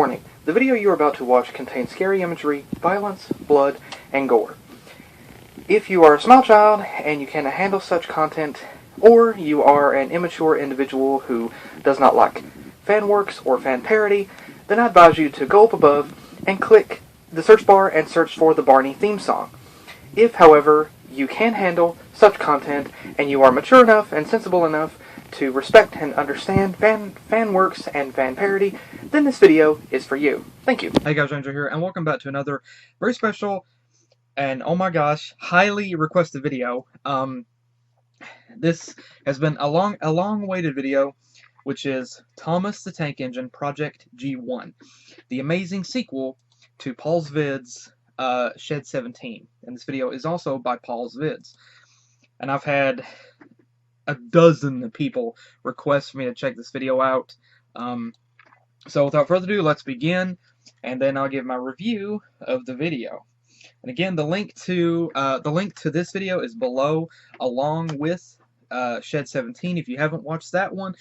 Warning, the video you are about to watch contains scary imagery, violence, blood, and gore. If you are a small child and you cannot handle such content, or you are an immature individual who does not like fan works or fan parody, then I advise you to go up above and click the search bar and search for the Barney theme song. If, however, you can handle such content and you are mature enough and sensible enough to respect and understand fan works and fan parody, then this video is for you. Thank you. Hey guys, Ranger here, and welcome back to another very special and, oh my gosh, highly requested video. This has been a long-awaited video, which is Thomas the Tank Engine Project G-1, the amazing sequel to Paul's Vids' Shed 17. And this video is also by Paul's Vids. And I've had a dozen people request for me to check this video out. So without further ado, let's begin, and then I'll give my review of the video. And again, the link to this video is below, along with Shed 17. If you haven't watched that one,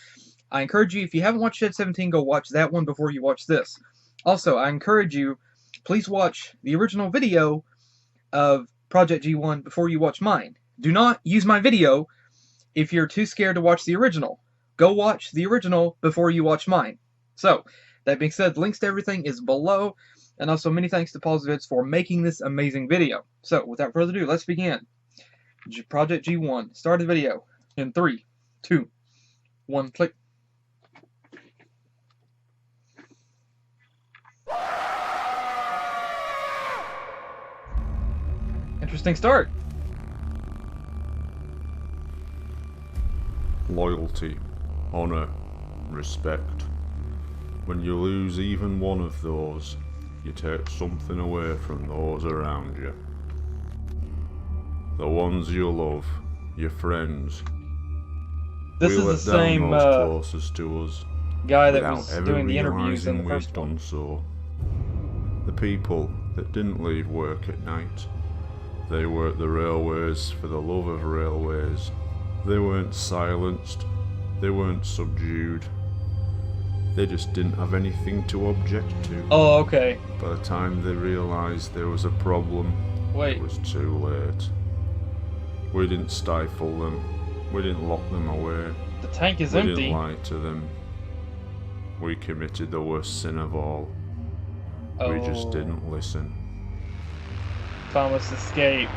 I encourage you, if you haven't watched Shed 17, go watch that one before you watch this. Also, I encourage you, please watch the original video of Project G1 before you watch mine. Do not use my video if you're too scared to watch the original. Go watch the original before you watch mine. So, that being said, links to everything is below, and also many thanks to Paul's Vids for making this amazing video. So, without further ado, let's begin. Project G1. Start the video in 3, 2, 1, click. Interesting start. Loyalty, honor, respect. When you lose even one of those, you take something away from those around you. The ones you love, your friends. This is the same closest to us, guy that was doing the interviews in the we've first done one. so. The people that didn't leave work at night. They worked the railways for the love of railways. They weren't silenced, they weren't subdued, they just didn't have anything to object to. Oh, okay. By the time they realised there was a problem, Wait. it was too late. We didn't stifle them, we didn't lock them away, The tank is we empty. didn't lie to them. We committed the worst sin of all. We just didn't listen. Thomas escapes.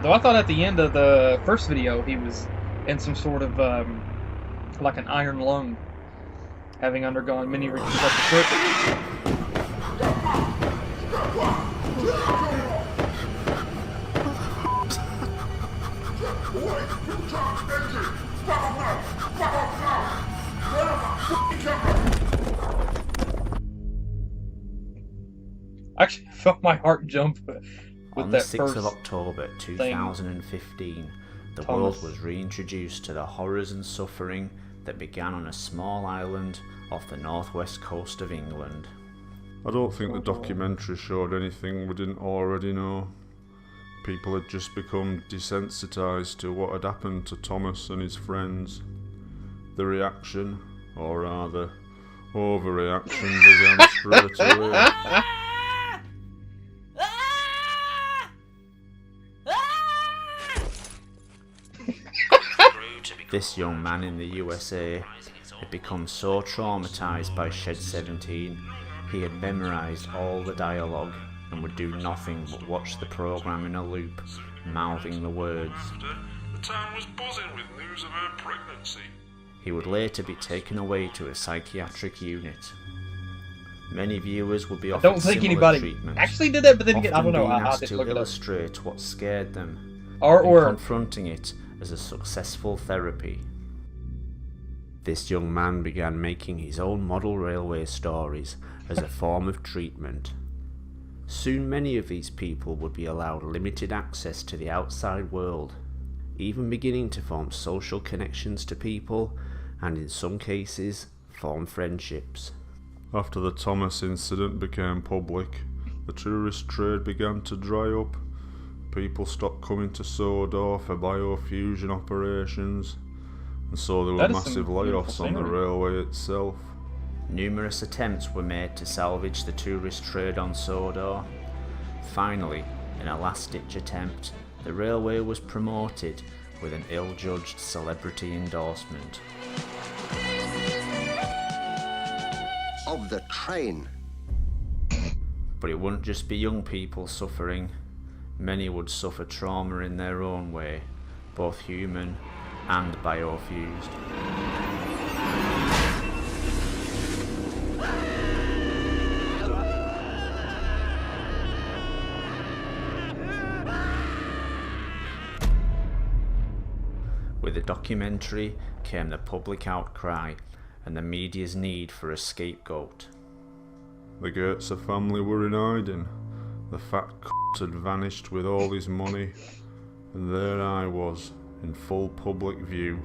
Though I thought at the end of the first video he was in some sort of, like an iron lung, having undergone many reconstructive surgery. I actually felt my heart jump with On that the 6th first of October 2015, the Thomas. world was reintroduced to the horrors and suffering that began on a small island off the northwest coast of England. I don't think the documentary showed anything we didn't already know. People had just become desensitised to what had happened to Thomas and his friends. The reaction, or rather, overreaction, began straight away. This young man in the USA had become so traumatised by Shed 17, he had memorised all the dialogue and would do nothing but watch the programme in a loop, mouthing the words. The town was buzzing with news of her pregnancy. He would later be taken away to a psychiatric unit. Many viewers would be offered I don't think similar anybody treatments, actually did that, but then again, I often don't know. being I asked didn't to look it up. illustrate what scared them, Or and confronting it as a successful therapy. This young man began making his own model railway stories as a form of treatment. Soon many of these people would be allowed limited access to the outside world, even beginning to form social connections to people, and in some cases, form friendships. After the Thomas incident became public, the tourist trade began to dry up. People stopped coming to Sodor for biofusion operations, and so there were That is some massive beautiful layoffs on the scenery. railway itself. Numerous attempts were made to salvage the tourist trade on Sodor. Finally, in a last-ditch attempt, the railway was promoted with an ill-judged celebrity endorsement. Of the train. But it wouldn't just be young people suffering. Many would suffer trauma in their own way, both human and biofused. With the documentary came the public outcry and the media's need for a scapegoat. The Goetze family were in hiding. The fat c*** had vanished with all his money, and there I was, in full public view,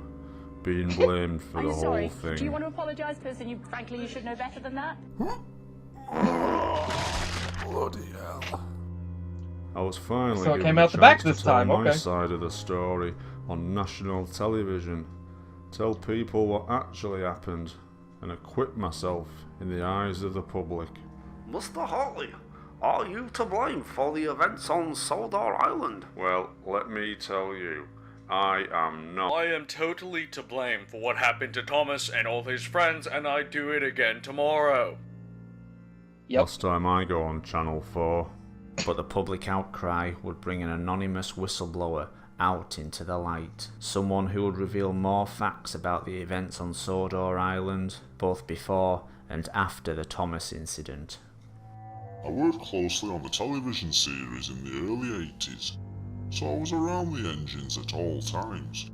being blamed for the whole thing. Do you want to apologise, because frankly you should know better than that? Bloody hell. I was finally So it given came a out the back chance this to tell time, my okay. side of the story on national television, tell people what actually happened, and acquit myself in the eyes of the public. Mr. Hartley, are you to blame for the events on Sodor Island? Well, let me tell you, I am not. I am totally to blame for what happened to Thomas and all his friends, and I do it again tomorrow. Yep. Last time I go on Channel 4. But the public outcry would bring an anonymous whistleblower out into the light. Someone who would reveal more facts about the events on Sodor Island, both before and after the Thomas incident. I worked closely on the television series in the early 80s, so I was around the engines at all times.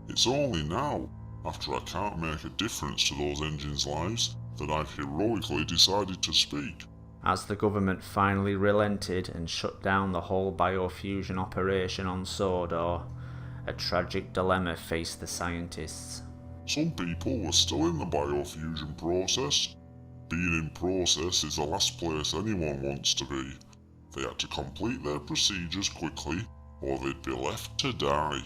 It's only now, after I can't make a difference to those engines' lives, that I've heroically decided to speak. As the government finally relented and shut down the whole biofusion operation on Sodor, a tragic dilemma faced the scientists. Some people were still in the biofusion process. Being in process is the last place anyone wants to be. They had to complete their procedures quickly, or they'd be left to die.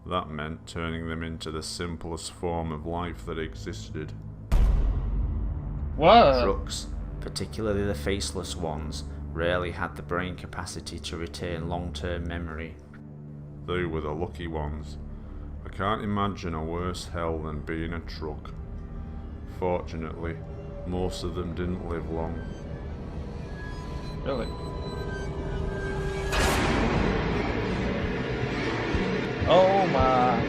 That meant turning them into the simplest form of life that existed. What? Trucks, particularly the faceless ones, rarely had the brain capacity to retain long-term memory. They were the lucky ones. I can't imagine a worse hell than being a truck. Fortunately, most of them didn't live long. Really? Oh my.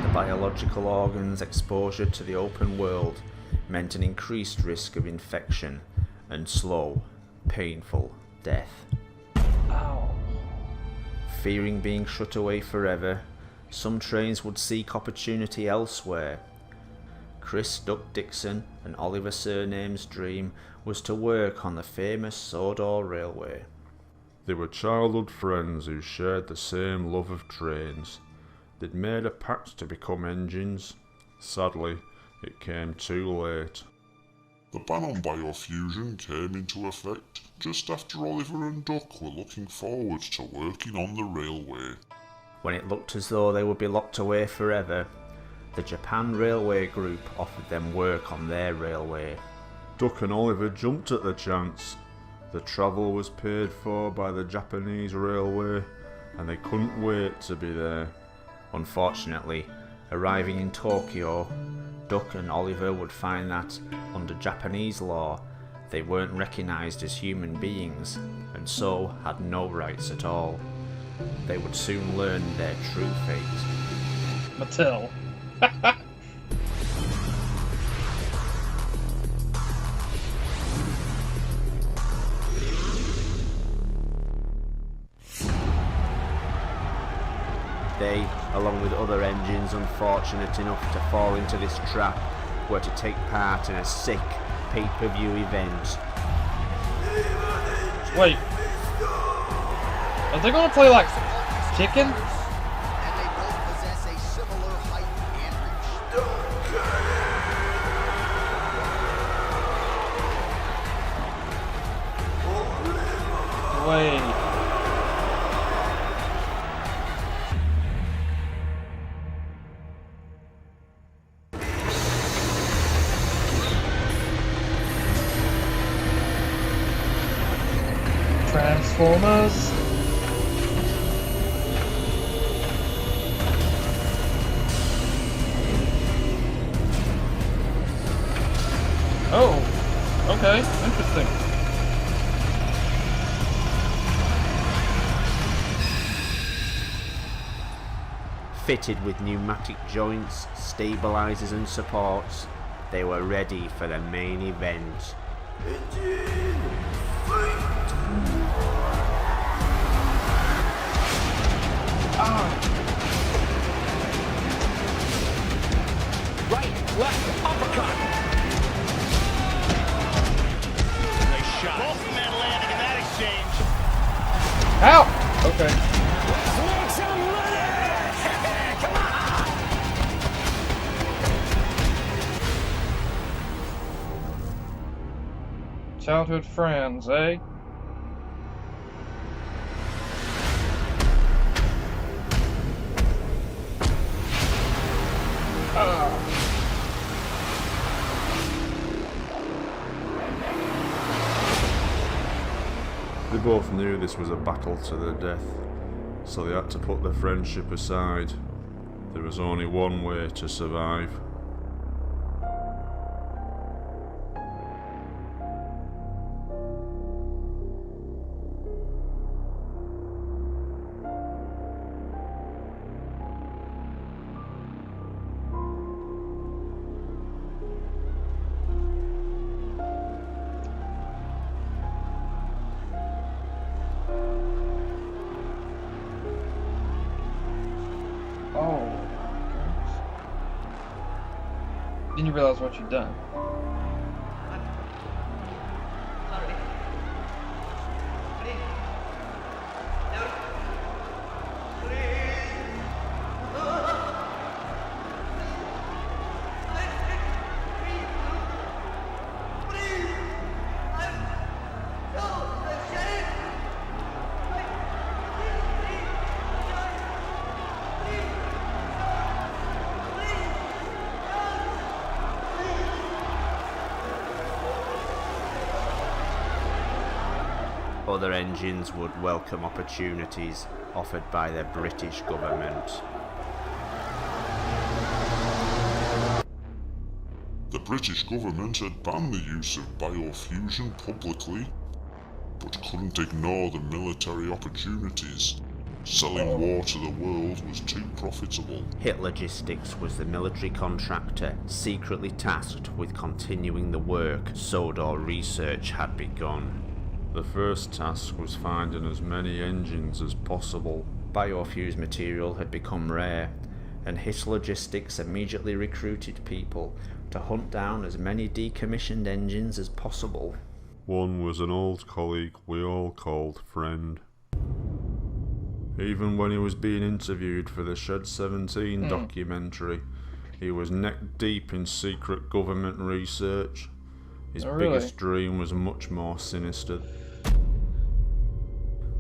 The biological organs' exposure to the open world meant an increased risk of infection and slow, painful death. Ow. Fearing being shut away forever, some trains would seek opportunity elsewhere. Chris Duck Dixon and Oliver Surname's dream was to work on the famous Sodor Railway. They were childhood friends who shared the same love of trains. They'd made a pact to become engines. Sadly, it came too late. The ban on biofusion came into effect just after Oliver and Duck were looking forward to working on the railway. When it looked as though they would be locked away forever, the Japan Railway Group offered them work on their railway. Duck and Oliver jumped at the chance. The travel was paid for by the Japanese railway, and they couldn't wait to be there. Unfortunately, arriving in Tokyo, Duck and Oliver would find that, under Japanese law, they weren't recognised as human beings, and so had no rights at all. They would soon learn their true fate. Mattel. They, along with other engines unfortunate enough to fall into this trap, were to take part in a sick pay-per-view event. Wait. Are they gonna play like chicken? And they both possess a similar height and reach. Wait. Transformers. Oh, okay, interesting. Fitted with pneumatic joints, stabilizers and supports, they were ready for the main event. Right, left, uppercut. Nice shot. Both men landing in that exchange. Ow! Okay. Make some money! Come on! Childhood friends, eh? They both knew this was a battle to the death, so they had to put their friendship aside. There was only one way to survive. Oh. Didn't you realize what you'd done? Other engines would welcome opportunities offered by the British government. The British government had banned the use of biofusion publicly, but couldn't ignore the military opportunities. Selling war to the world was too profitable. Hit Logistics was the military contractor secretly tasked with continuing the work Sodor research had begun. The first task was finding as many engines as possible. Biofuse material had become rare, and Hit Logistics immediately recruited people to hunt down as many decommissioned engines as possible. One was an old colleague we all called friend. Even when he was being interviewed for the Shed 17 documentary, he was neck deep in secret government research. His biggest dream was much more sinister.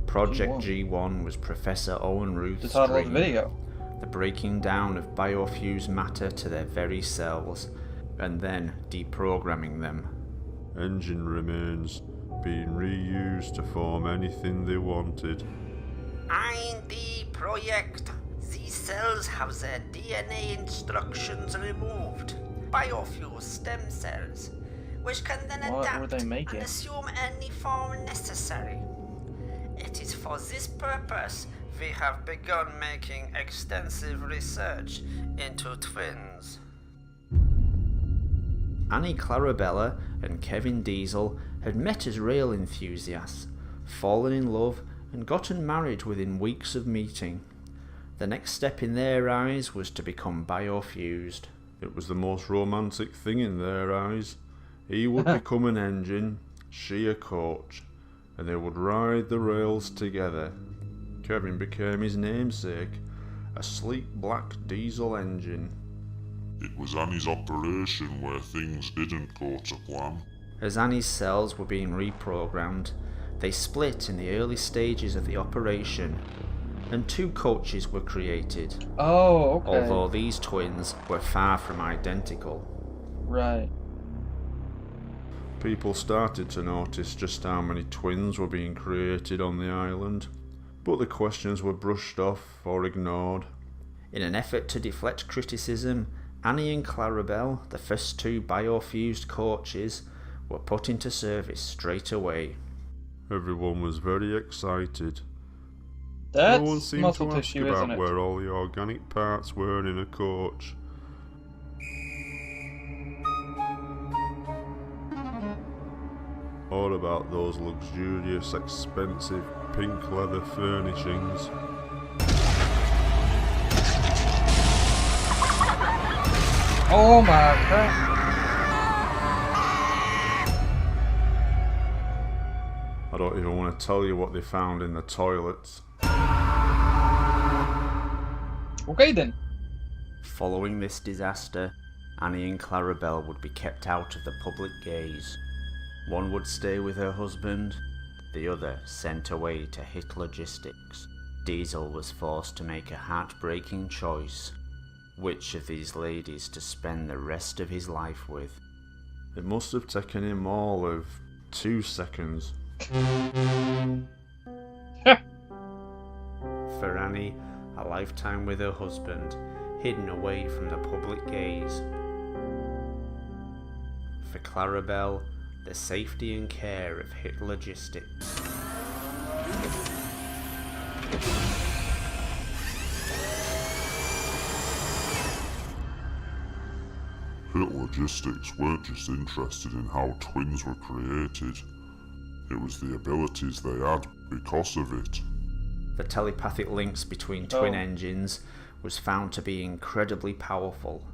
Project G1 was Professor Owen Ruth's The title of the dream. video. The breaking down of biofused matter to their very cells, and then deprogramming them. Engine remains being reused to form anything they wanted. In the project, these cells have their DNA instructions removed. Biofuse stem cells, which can then What were adapt they and making? assume any form necessary. It is for this purpose we have begun making extensive research into twins. Annie Clarabella and Kevin Diesel had met as rail enthusiasts, fallen in love, and gotten married within weeks of meeting. The next step in their eyes was to become biofused. It was the most romantic thing in their eyes. He would become an engine, she a coach, and they would ride the rails together. Kevin became his namesake, a sleek black diesel engine. It was Annie's operation where things didn't go to plan. As Annie's cells were being reprogrammed, they split in the early stages of the operation, and two coaches were created, Oh, okay. although these twins were far from identical. Right. People started to notice just how many twins were being created on the island, but the questions were brushed off or ignored. In an effort to deflect criticism, Annie and Clarabelle, the first two biofused coaches, were put into service straight away. Everyone was very excited. That's No one seemed muscle to ask tissue, isn't about it? where all the organic parts were in a coach. Or about those luxurious, expensive pink leather furnishings. Oh my god. I don't even want to tell you what they found in the toilets. Okay then. Following this disaster, Annie and Clarabelle would be kept out of the public gaze. One would stay with her husband, the other sent away to hit logistics. Diesel was forced to make a heartbreaking choice: which of these ladies to spend the rest of his life with. It must have taken him all of 2 seconds. For Annie, a lifetime with her husband, hidden away from the public gaze. For Clarabelle, the safety and care of hit logistics. Hit Logistics weren't just interested in how twins were created, it was the abilities they had because of it. The telepathic links between twin engines was found to be incredibly powerful.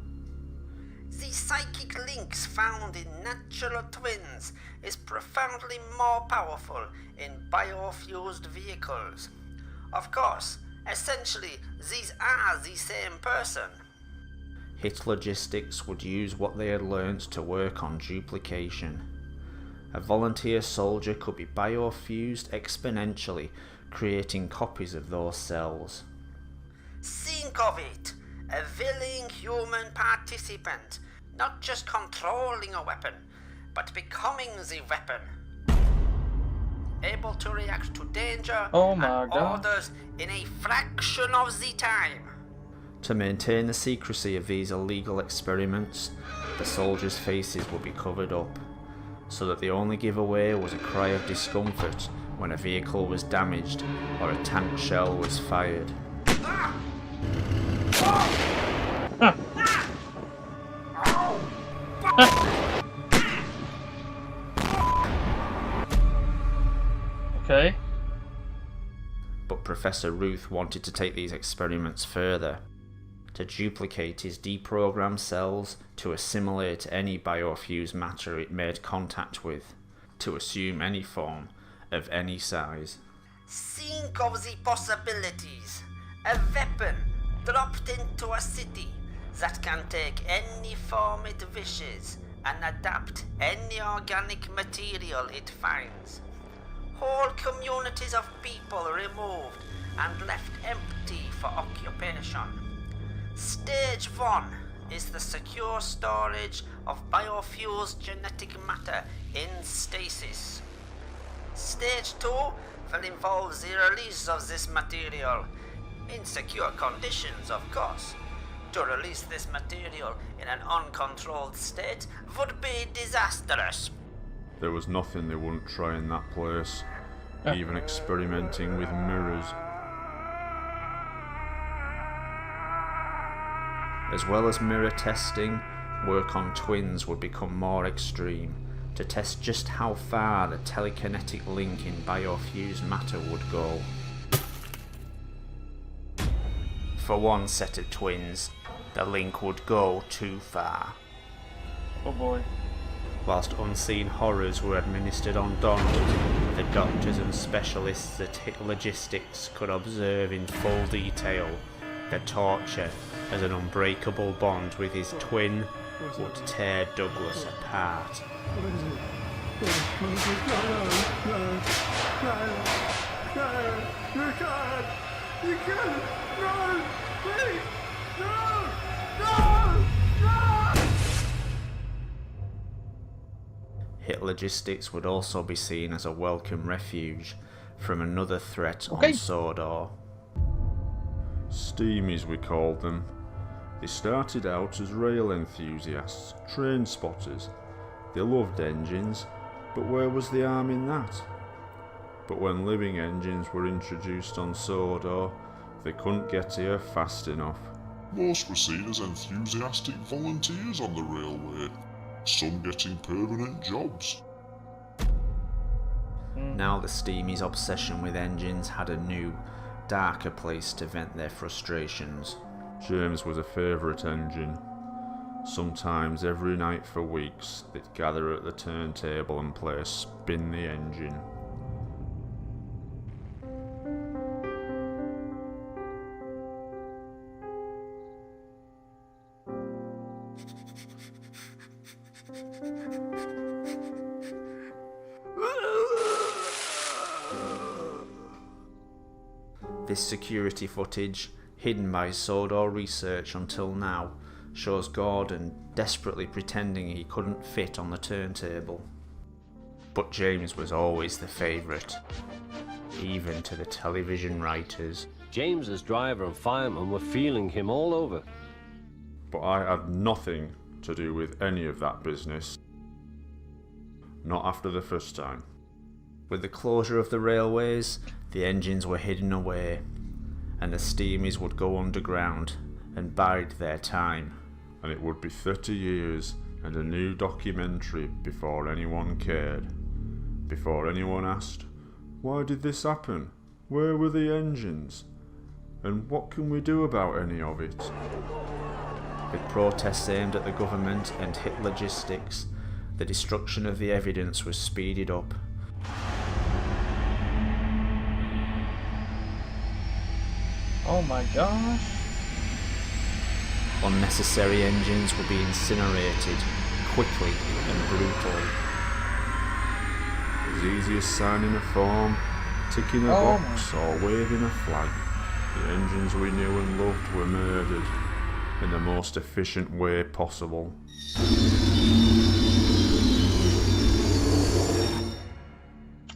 The psychic links found in natural twins is profoundly more powerful in biofused vehicles. Of course, essentially, these are the same person. Hit Logistics would use what they had learnt to work on duplication. A volunteer soldier could be biofused exponentially, creating copies of those cells. Think of it, a willing human participant, not just controlling a weapon, but becoming the weapon. Able to react to danger and orders in a fraction of the time. To maintain the secrecy of these illegal experiments, the soldiers' faces would be covered up, so that the only giveaway was a cry of discomfort when a vehicle was damaged or a tank shell was fired. Okay. But Professor Ruth wanted to take these experiments further, to duplicate his deprogrammed cells to assimilate any biofused matter it made contact with, to assume any form of any size. Think of the possibilities. A weapon dropped into a city that can take any form it wishes and adapt any organic material it finds. Whole communities of people removed and left empty for occupation. Stage 1 is the secure storage of biofused genetic matter in stasis. Stage 2 will involve the release of this material, in secure conditions of course. To release this material in an uncontrolled state would be disastrous. There was nothing they wouldn't try in that place, even experimenting with mirrors. As well as mirror testing, work on twins would become more extreme, to test just how far the telekinetic link in biofused matter would go. For one set of twins, the link would go too far. Oh boy. Whilst unseen horrors were administered on Donald, the doctors and specialists at Hit Logistics could observe in full detail the torture as an unbreakable bond with his twin would tear Douglas apart. Hit Logistics would also be seen as a welcome refuge from another threat Okay. on Sodor. Steamies, we called them. They started out as rail enthusiasts, train spotters. They loved engines, but where was the harm in that? But when living engines were introduced on Sodor, they couldn't get here fast enough. Most were seen as enthusiastic volunteers on the railway, some getting permanent jobs. Now the Steamies' obsession with engines had a new, darker place to vent their frustrations. James was a favourite engine. Sometimes every night for weeks they'd gather at the turntable and play Spin the Engine. This security footage, hidden by Sodor research until now, shows Gordon desperately pretending he couldn't fit on the turntable. But James was always the favourite, even to the television writers. James's driver and fireman were feeling him all over. But I had nothing to do with any of that business. Not after the first time. With the closure of the railways, the engines were hidden away, and the Steamies would go underground and bide their time. And it would be 30 years and a new documentary before anyone cared. Before anyone asked, why did this happen? Where were the engines? And what can we do about any of it? With protests aimed at the government and Hit Logistics, the destruction of the evidence was speeded up. Oh my gosh. Unnecessary engines were being incinerated quickly and brutally. As easy as signing a form, ticking a box, or waving a flag. The engines we knew and loved were murdered in the most efficient way possible.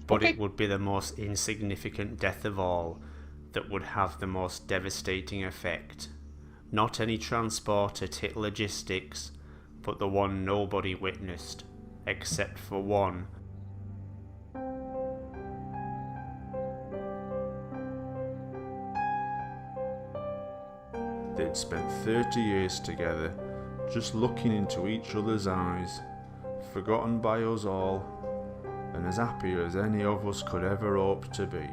But it would be the most insignificant death of all that would have the most devastating effect. Not any transport at Hit Logistics, but the one nobody witnessed, except for one. They'd spent 30 years together, just looking into each other's eyes, forgotten by us all, and as happy as any of us could ever hope to be.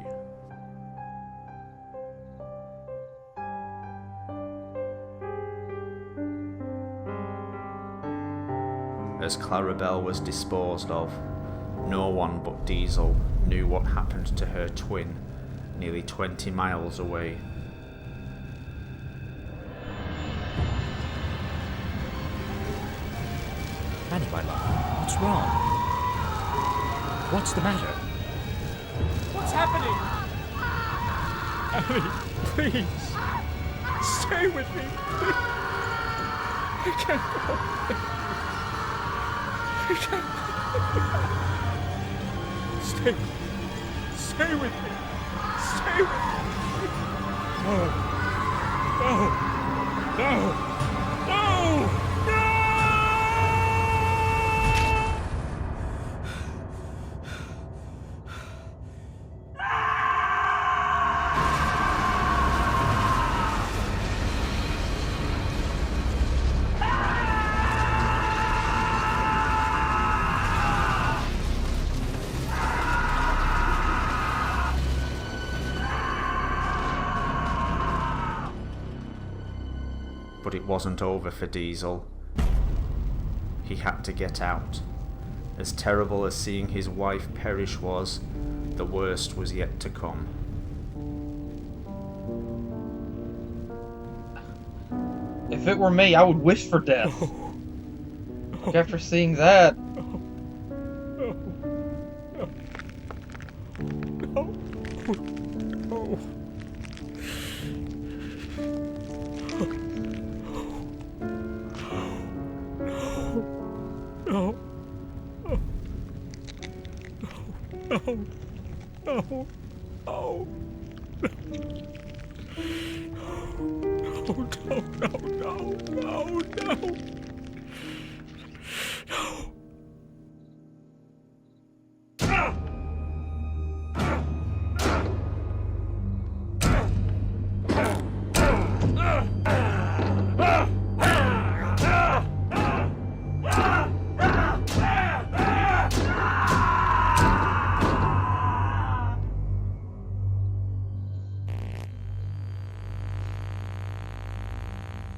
As Clarabelle was disposed of, no one but Diesel knew what happened to her twin, nearly 20 miles away. Annie, my love, what's wrong? What's the matter? What's happening? Annie, please. Stay with me. I can't go. I can't. Stay with me. Stay with me. No. No. No. No. But it wasn't over for Diesel. He had to get out. As terrible as seeing his wife perish was, the worst was yet to come. If it were me, I would wish for death. After seeing that. No. No. No. No.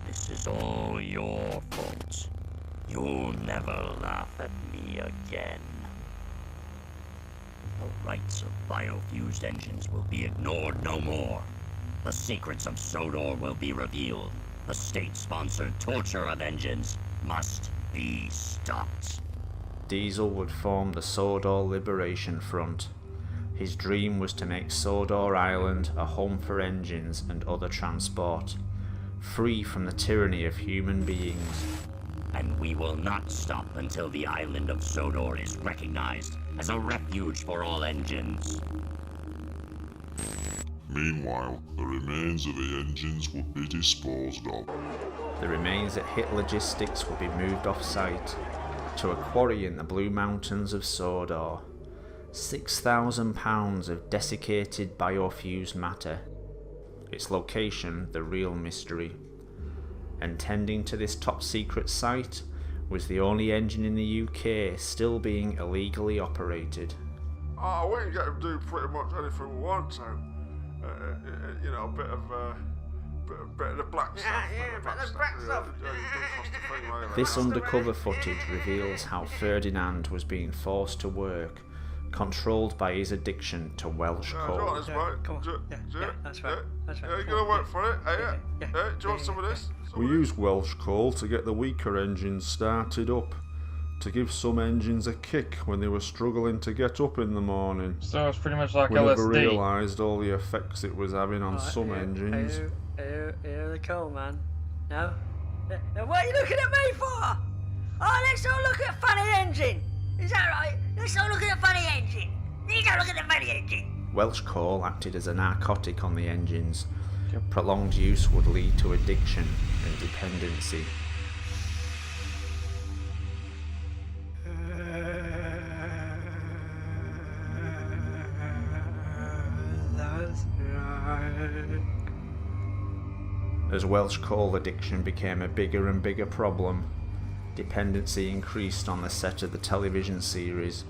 This is all your fault. You'll never laugh at me again. The rights of biofused engines will be ignored no more. The secrets of Sodor will be revealed. The state-sponsored torture of engines must be stopped. Diesel would form the Sodor Liberation Front. His dream was to make Sodor Island a home for engines and other transport, free from the tyranny of human beings. And we will not stop until the island of Sodor is recognized as a refuge for all engines. Meanwhile, the remains of the engines would be disposed of. The remains at Hit Logistics would be moved off-site to a quarry in the Blue Mountains of Sodor. 6,000 pounds of desiccated biofused matter. Its location, the real mystery. And tending to this top-secret site was the only engine in the UK still being illegally operated. Oh, we can get him do pretty much anything we want to. You know, a bit of the black stuff. Yeah, bit of the black stuff. This undercover footage reveals how Ferdinand was being forced to work, controlled by his addiction to Welsh coal. That's right. You're gonna work for it, do you want some of this? We used Welsh coal to get the weaker engines started up, to give some engines a kick when they were struggling to get up in the morning. So it's pretty much like we LSD. never realised all the effects it was having on some engines. Here they come, man. No? What are you looking at me for? Oh, let's all look at funny engine. Is that right? Let's all look at the funny engine. You go look at the funny engine. Welsh coal acted as a narcotic on the engines. Prolonged use would lead to addiction and dependency. That's right. As Welsh coal addiction became a bigger and bigger problem, dependency increased on the set of the television series.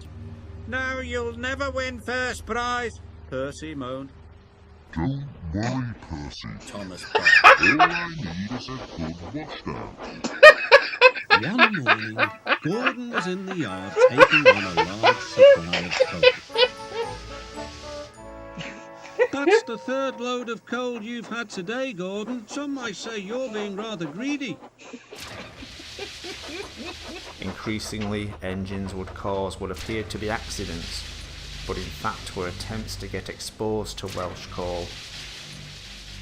No, you'll never win first prize, Percy moaned. Don't worry, Percy. Thomas All I need is a good washdown. One morning, Gordon was in the yard taking on a large supply of coal. That's the third load of coal you've had today, Gordon. Some might say you're being rather greedy. Increasingly, engines would cause what appeared to be accidents, but in fact were attempts to get exposed to Welsh coal.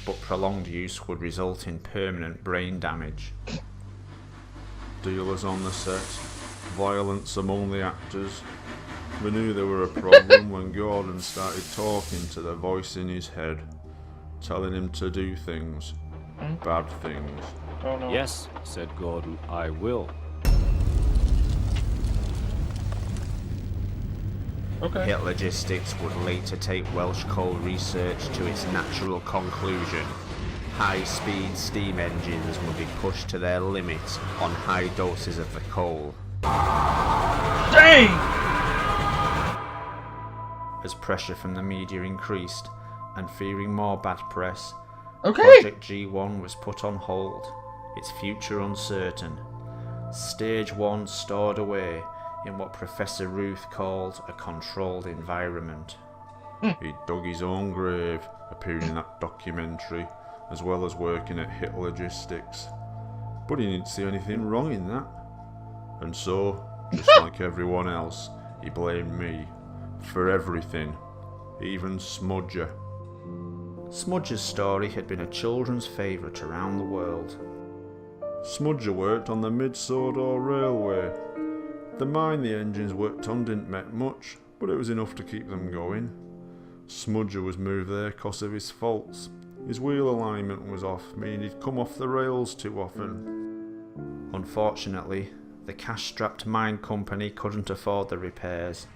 But prolonged use would result in permanent brain damage. Dealers on the set, violence among the actors. We knew there were a problem when Gordon started talking to the voice in his head, telling him to do things, bad things. Oh no. Yes, said Gordon, I will. Okay. Hit Logistics would later take Welsh coal research to its natural conclusion. High-speed steam engines would be pushed to their limits on high doses of the coal. Dang! As pressure from the media increased, and fearing more bad press, Okay. Project G-1 was put on hold, its future uncertain. Stage 1 stored away in what Professor Ruth called a controlled environment. He dug his own grave, appearing in that documentary, as well as working at Hit Logistics. But he didn't see anything wrong in that. And so, just like everyone else, he blamed me for everything, even Smudger. Smudger's story had been a children's favourite around the world. Smudger worked on the Mid-Sodor Railway. The mine the engines worked on didn't make much, but it was enough to keep them going. Smudger was moved there because of his faults. His wheel alignment was off, meaning he'd come off the rails too often. Unfortunately, the cash-strapped mine company couldn't afford the repairs.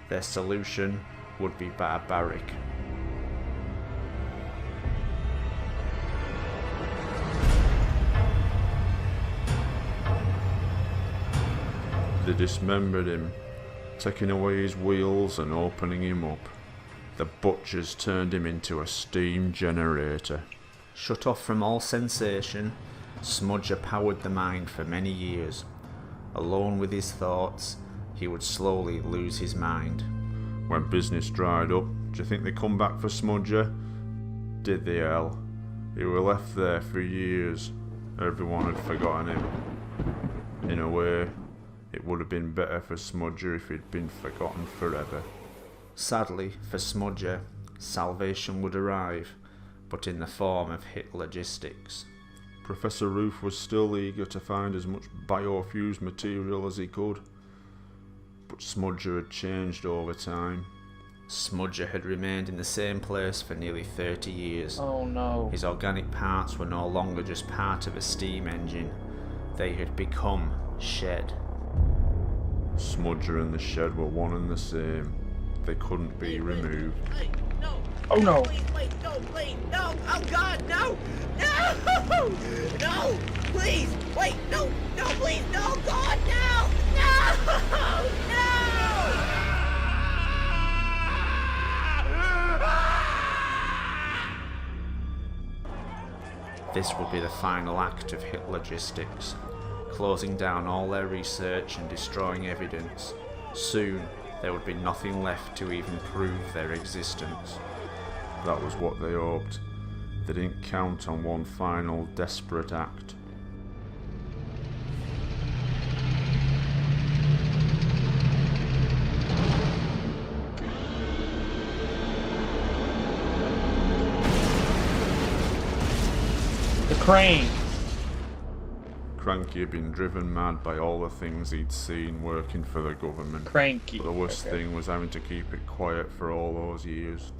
Their solution would be barbaric. They dismembered him, taking away his wheels and opening him up. The butchers turned him into a steam generator. Shut off from all sensation, Smudger powered the mine for many years. Alone with his thoughts, he would slowly lose his mind. When business dried up, do you think they come back for Smudger? Did they, hell? He were left there for years. Everyone had forgotten him. In a way, it would have been better for Smudger if he'd been forgotten forever. Sadly, for Smudger, salvation would arrive, but in the form of hit logistics. Professor Roof was still eager to find as much biofused material as he could, but Smudger had changed over time. Smudger had remained in the same place for nearly 30 years. Oh no. His organic parts were no longer just part of a steam engine. They had become shed. Smudger and the shed were one and the same. They couldn't be removed. Wait, no. Oh no. Please, wait, no, please, no. Oh God, no. No. No. Please, wait, no, no, please, no, God, no. No. No. This would be the final act of hit logistics, closing down all their research and destroying evidence. Soon, there would be nothing left to even prove their existence. That was what they hoped. They didn't count on one final desperate act. The crane. Cranky had been driven mad by all the things he'd seen working for the government. Cranky. But the worst Okay. thing was having to keep it quiet for all those years.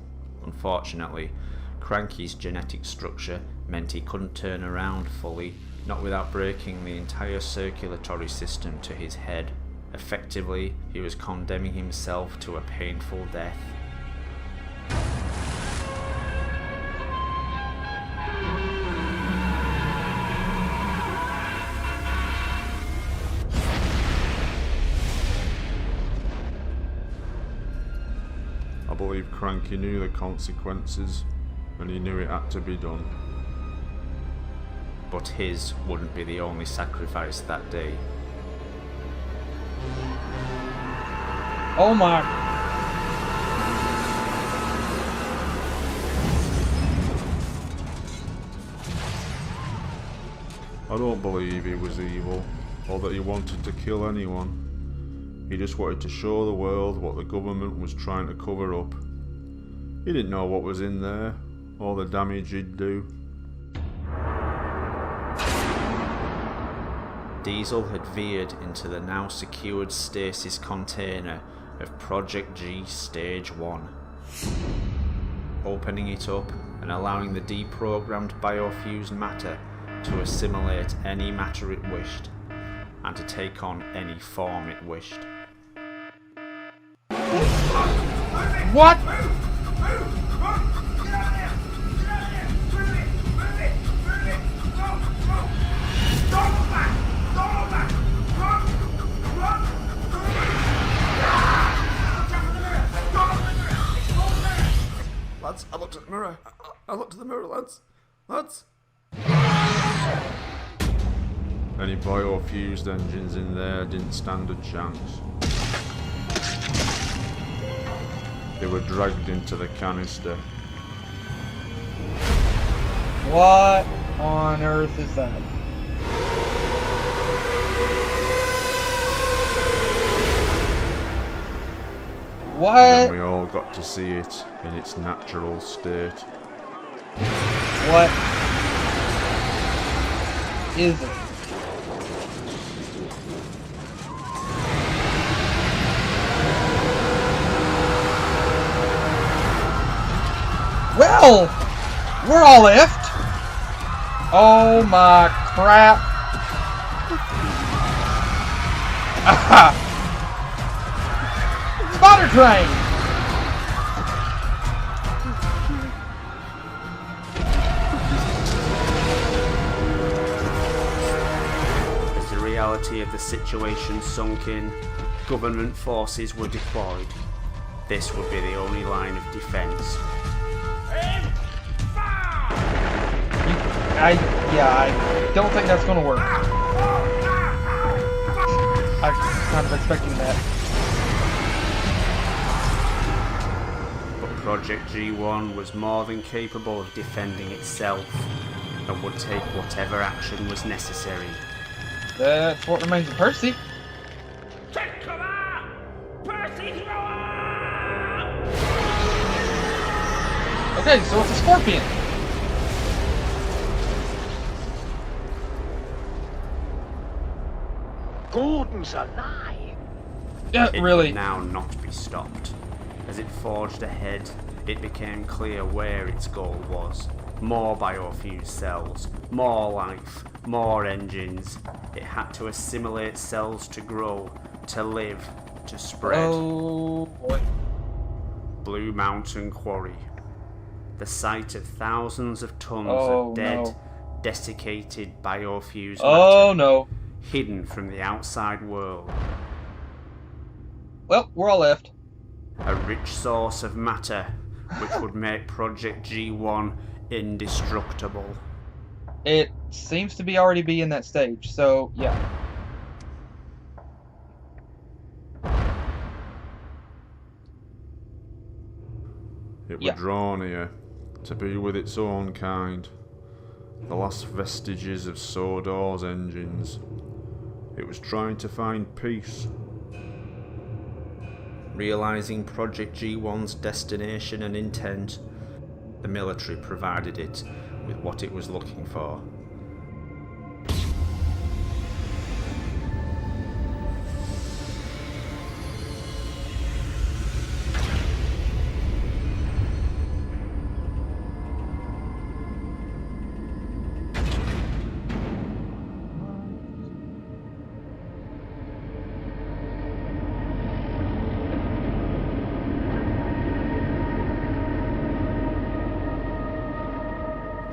Unfortunately, Cranky's genetic structure meant he couldn't turn around fully, not without breaking the entire circulatory system to his head. Effectively, he was condemning himself to a painful death. I believe Cranky knew the consequences, and he knew it had to be done. But his wouldn't be the only sacrifice that day. Oh my. I don't believe he was evil, or that he wanted to kill anyone. He just wanted to show the world what the government was trying to cover up. He didn't know what was in there, or the damage he'd do. Diesel had veered into the now secured stasis container of Project G Stage 1. Opening it up and allowing the deprogrammed biofused matter to assimilate any matter it wished, and to take on any form it wished. What? Lads, I looked at the mirror. I looked at the mirror, lads. Lads. Any biofused engines in there didn't stand a chance. They were dragged into the canister. What on earth is that? What? And we all got to see it in its natural state. What is it? We're all left. Oh my crap. Spider train. As the reality of the situation sunk in, government forces were deployed. This would be the only line of defense. I don't think that's gonna work. I was kind of expecting that. But Project G-1 was more than capable of defending itself, and would take whatever action was necessary. That's what remains of Percy. Okay, so it's a scorpion. Gordon's alive. Yeah, It really. could now not be stopped. As it forged ahead, it became clear where its goal was. More biofused cells, more life, more engines. It had to assimilate cells to grow, to live, to spread. Oh boy. Blue Mountain Quarry. The site of thousands of tons Oh, of dead, no. desiccated biofused Oh matter, no. hidden from the outside world. Well, we're all left. A rich source of matter which would make Project G-1 indestructible. It seems to be already be in that stage, so yeah. It were drawn here to be with its own kind, the last vestiges of Sodor's engines. It was trying to find peace. Realizing Project G-1's destination and intent, the military provided it with what it was looking for.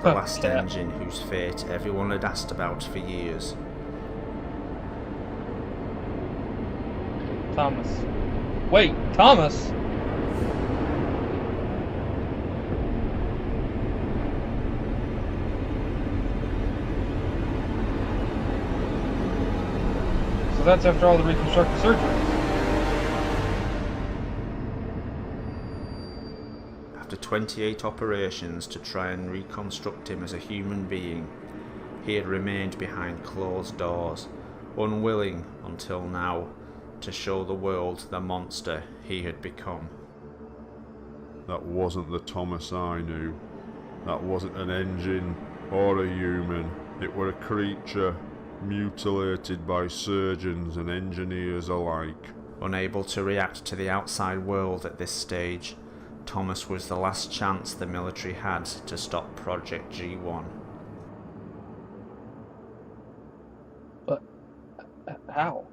The last engine whose fate everyone had asked about for years. Thomas. Wait, Thomas? So that's after all the reconstructive surgeries. After 28 operations to try and reconstruct him as a human being, he had remained behind closed doors, unwilling, until now, to show the world the monster he had become. That wasn't the Thomas I knew. That wasn't an engine or a human. It were a creature mutilated by surgeons and engineers alike. Unable to react to the outside world at this stage, Thomas was the last chance the military had to stop Project G-1. But how?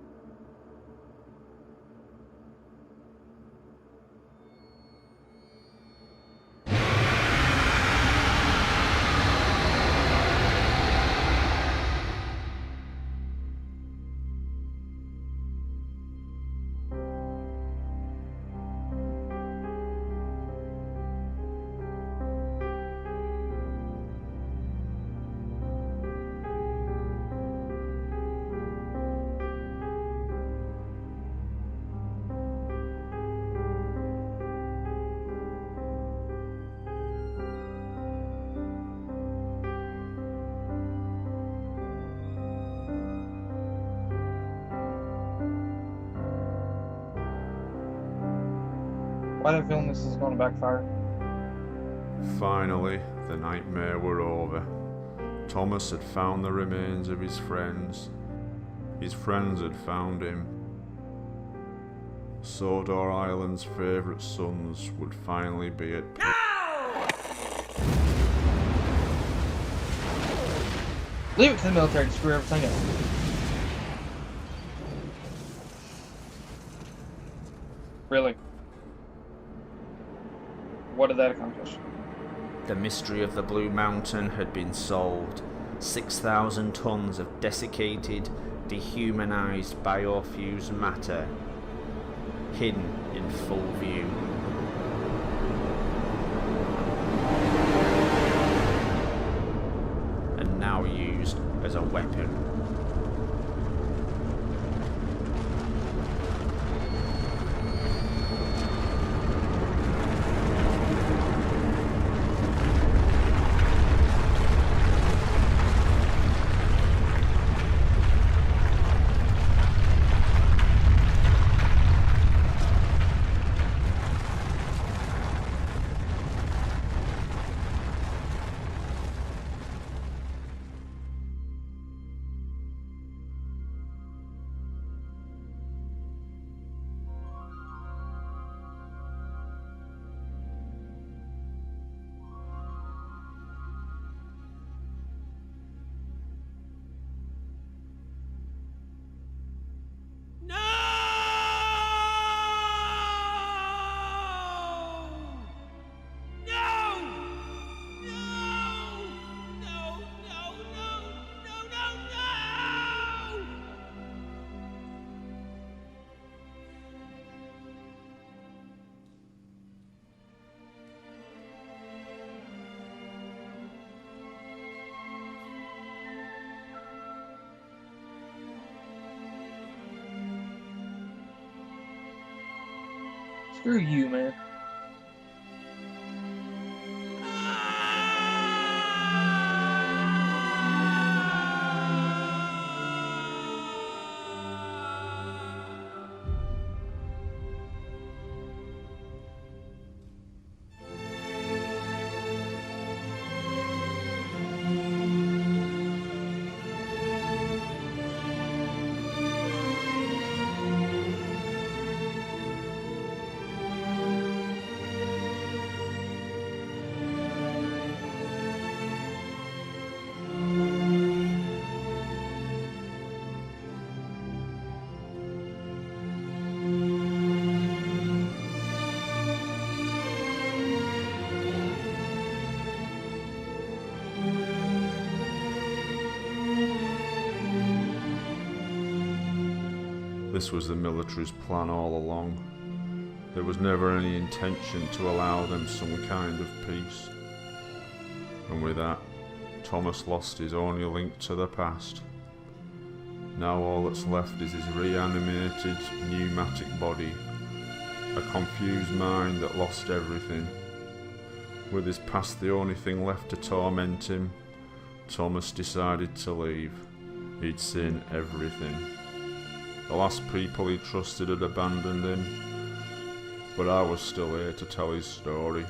Why do I feel this is going to backfire? Finally, the nightmare were over. Thomas had found the remains of his friends. His friends had found him. Sodor Island's favourite sons would finally be at peace. Leave it to the military to screw everything up. Really? What did that accomplish? The mystery of the Blue Mountain had been solved. 6,000 tons of desiccated, dehumanized biofused matter, hidden in full view. And now used as a weapon. Screw you, man. This was the military's plan all along. There was never any intention to allow them some kind of peace. And with that, Thomas lost his only link to the past. Now all that's left is his reanimated pneumatic body, a confused mind that lost everything. With his past the only thing left to torment him, Thomas decided to leave. He'd seen everything. The last people he trusted had abandoned him, but I was still here to tell his story.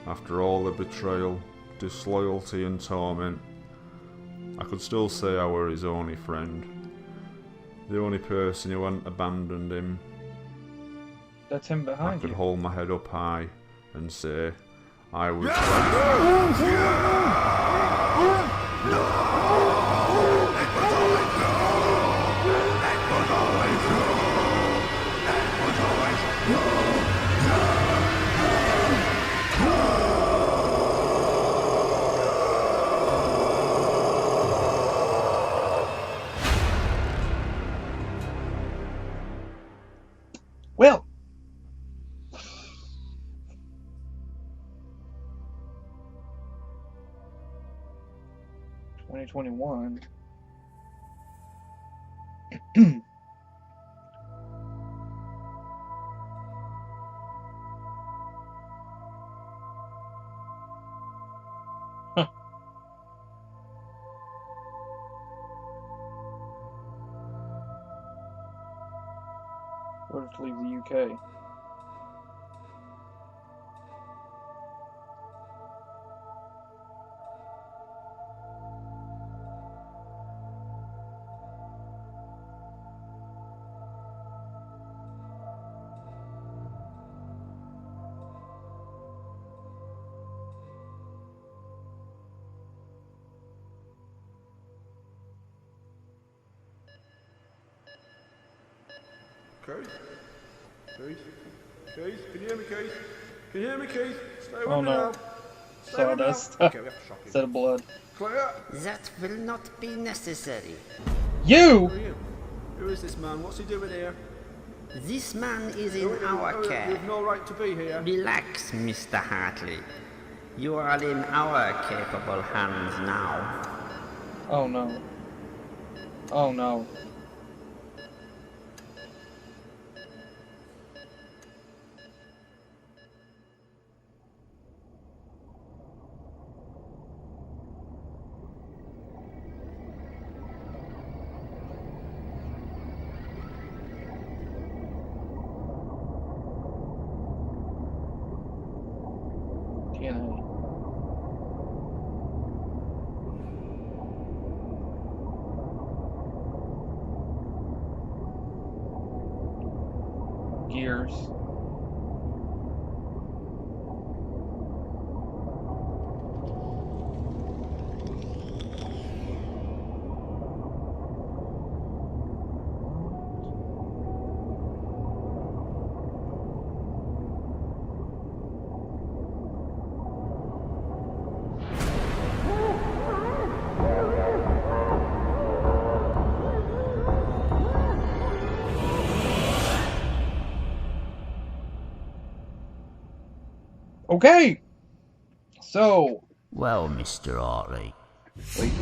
After all the betrayal, disloyalty and torment, I could still say I were his only friend. The only person who hadn't abandoned him. That's him behind I could you. hold my head up high and say I was Well, (2021) Huh. Orders to leave the UK. Keith? Keith? Keith? Can you hear me, Keith? Can you hear me, Keith? Stay with Oh me no. now. Stay with me now. Sawdust. Okay, we have to shock him. Instead of blood. Clear. That will not be necessary. You! Who are you? Who is this man? What's he doing here? This man is in our care. You've no right to be here. Relax, Mr. Hartley. You are in our capable hands now. Oh no. Oh no. DNA. Gears. Okay. So. Well, Mr. Hartley. Wait.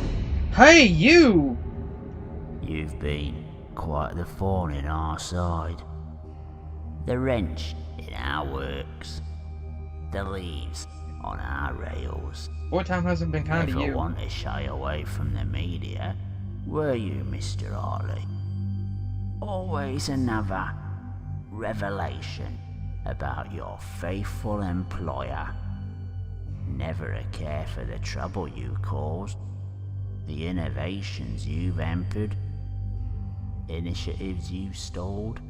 Hey, you! You've been quite the thorn in our side. The wrench in our works. The leaves on our rails. Boy, time hasn't been kind to Never you. want to shy away from the media, were you, Mr. Hartley? Always another revelation about your faithful employer. Never a care for the trouble you caused, the innovations you've hampered, initiatives you stalled,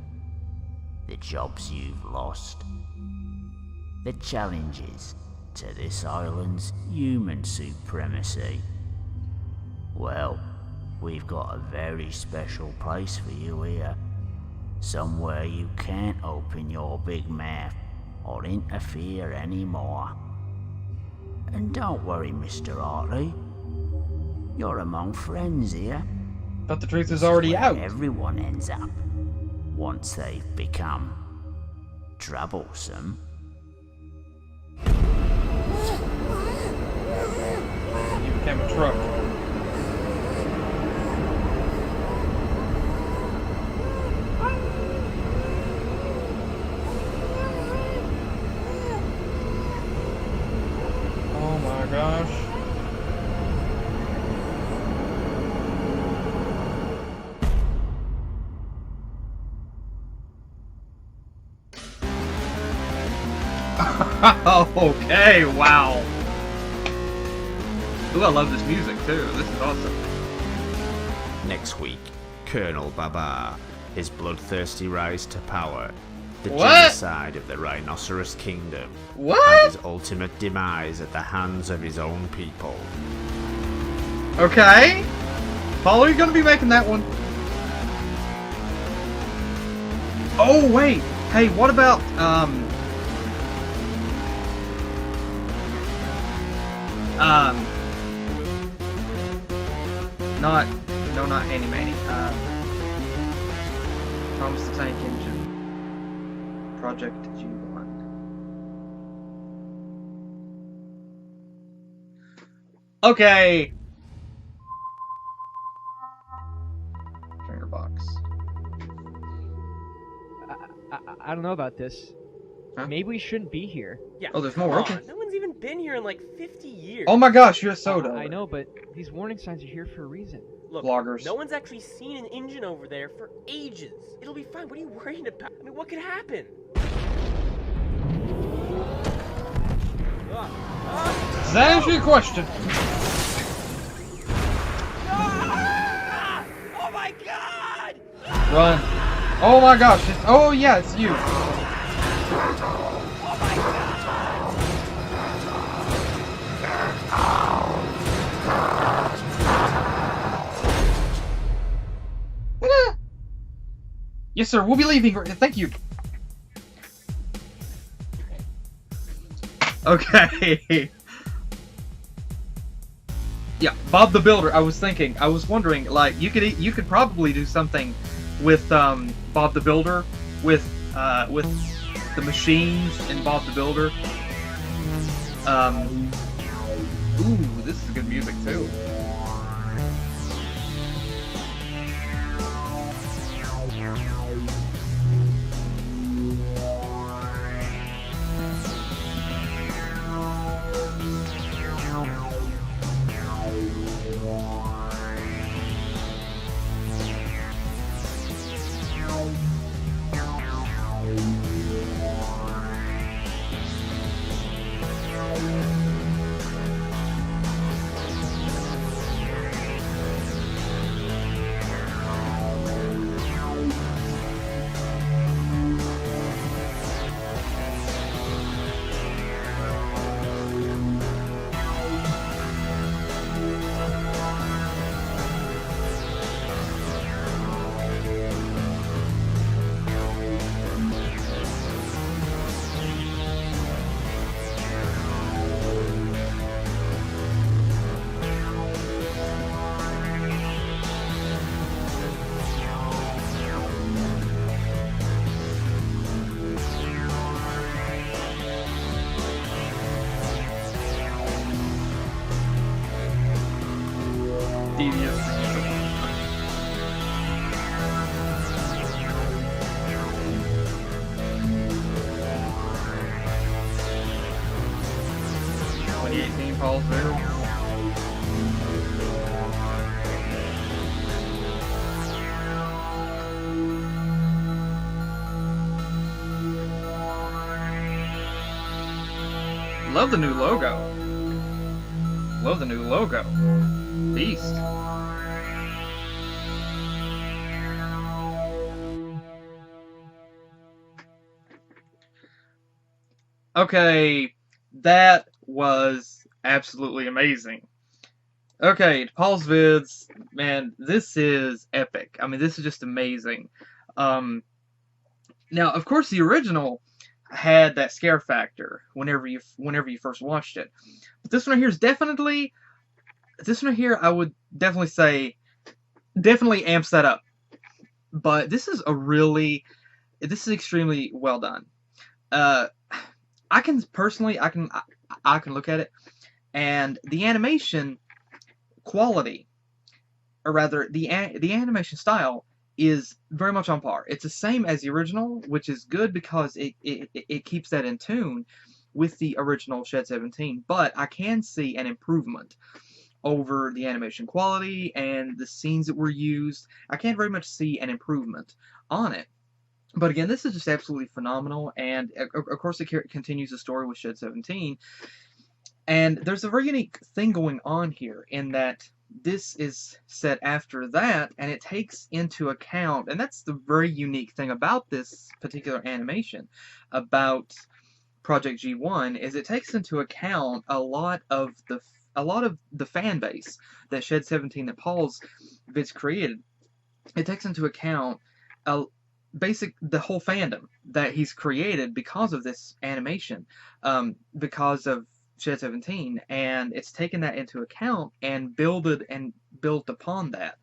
the jobs you've lost, the challenges to this island's human supremacy. Well, we've got a very special place for you here. Somewhere you can't open your big mouth or interfere anymore. And don't worry, Mr. Hartley. You're among friends here. But the truth is already out. Everyone ends up once they've become troublesome. You became a truck. Oh my gosh. Okay, wow. Ooh, I love this music too. This is awesome. Next week, Colonel Babar, his bloodthirsty rise to power, the What? genocide of the Rhinoceros Kingdom, What? and his ultimate demise at the hands of his own people. Okay. Paul, are you gonna be making that one? Oh wait. Hey, what about not Handy Manny. Thomas the Tank Engine. Project G-1. Okay. Finger box. I don't know about this. Huh? Maybe we shouldn't be here. Yeah. Oh, there's more. Come Okay. on, no one's even been here in like 50 years. Oh my gosh, you're a soda. I know, but these warning signs are here for a reason. Look, Vloggers. no one's actually seen an engine over there for ages. It'll be fine. What are you worrying about? I mean, what could happen? Does that answer your question? Ah! Oh my god! Run. Oh my gosh. Oh yeah, it's you. Oh my god! Yes, sir. We'll be leaving. Thank you. Okay. Yeah, Bob the Builder. I was wondering, like, you could probably do something with Bob the Builder, with the machines in Bob the Builder. Ooh, this is good music too. Devious. Paulsville. Love the new logo. Love the new logo. Beast. Okay, that was absolutely amazing. Okay, Paul's vids, man, this is epic. I mean, this is just amazing. Now, of course, the original had that scare factor whenever you first watched it, but this one here is definitely, I would definitely say, definitely amps that up. But this is extremely well done. I can personally, I can look at it, and the animation quality, or rather the animation style, is very much on par. It's the same as the original, which is good because it keeps that in tune with the original Shed 17, but I can see an improvement over the animation quality and the scenes that were used. I can very much see an improvement on it. But again, this is just absolutely phenomenal, and of course it continues the story with Shed 17, and there's a very unique thing going on here in that this is set after that, and it takes into account, and that's the very unique thing about this particular animation, about Project G1, is it takes into account a lot of the fan base that Shed 17, that Paul's vids created. It takes into account the whole fandom that he's created because of this animation, because of Shed 17, and it's taken that into account and built upon that,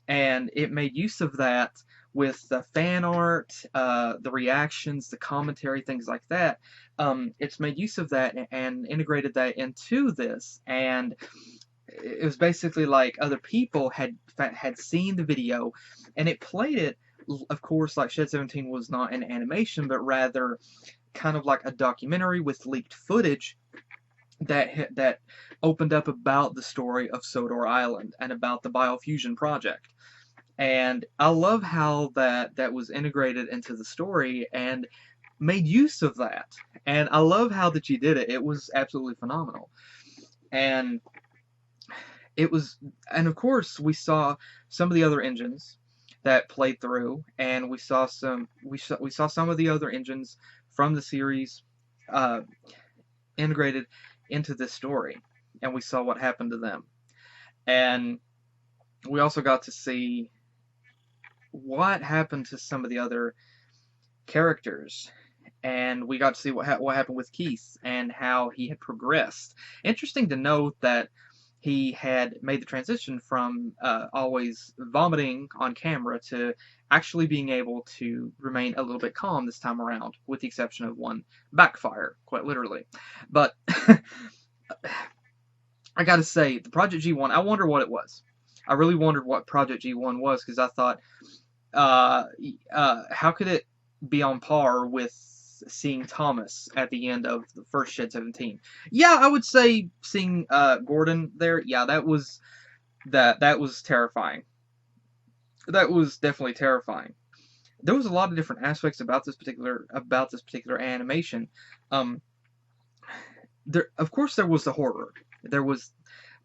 and it made use of that with the fan art, the reactions, the commentary, things like that. It's made use of that and integrated that into this, and it was basically like other people had seen the video, and it played it. Of course, like Shed 17 was not an animation, but rather kind of like a documentary with leaked footage that opened up about the story of Sodor Island and about the biofusion project. And I love how that was integrated into the story and made use of that. And I love how that you did it. It was absolutely phenomenal. And of course we saw some of the other engines that played through, and we saw some of the other engines from the series integrated into this story, and we saw what happened to them. And we also got to see what happened to some of the other characters, and we got to see what happened with Keith and how he had progressed. Interesting to note that he had made the transition from always vomiting on camera to actually being able to remain a little bit calm this time around, with the exception of one backfire, quite literally. But I gotta say, the Project G1, I wonder what it was. I really wondered what Project G1 was, because I thought, how could it be on par with seeing Thomas at the end of the first Shed 17? Yeah, I would say seeing Gordon there, yeah, that was terrifying. That was definitely terrifying. There was a lot of different aspects about this particular animation. Of course, there was the horror. There was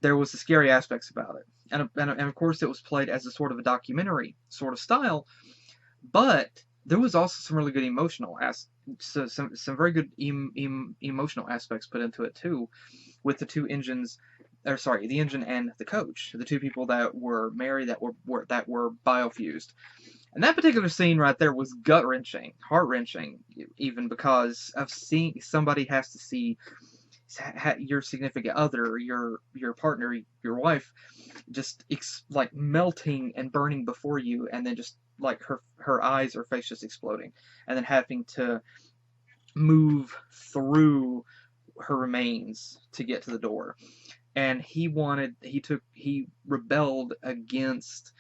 the scary aspects about it, and of course, it was played as a sort of a documentary sort of style. But there was also some really good some very good emotional aspects put into it too, with the two engines, or sorry, the engine and the coach, the two people that were married that were biofused. And that particular scene right there was gut-wrenching, heart-wrenching, even because of seeing somebody has to see your significant other, your partner, your wife, just like melting and burning before you, and then just like her eyes or face just exploding, and then having to move through her remains to get to the door. And he rebelled against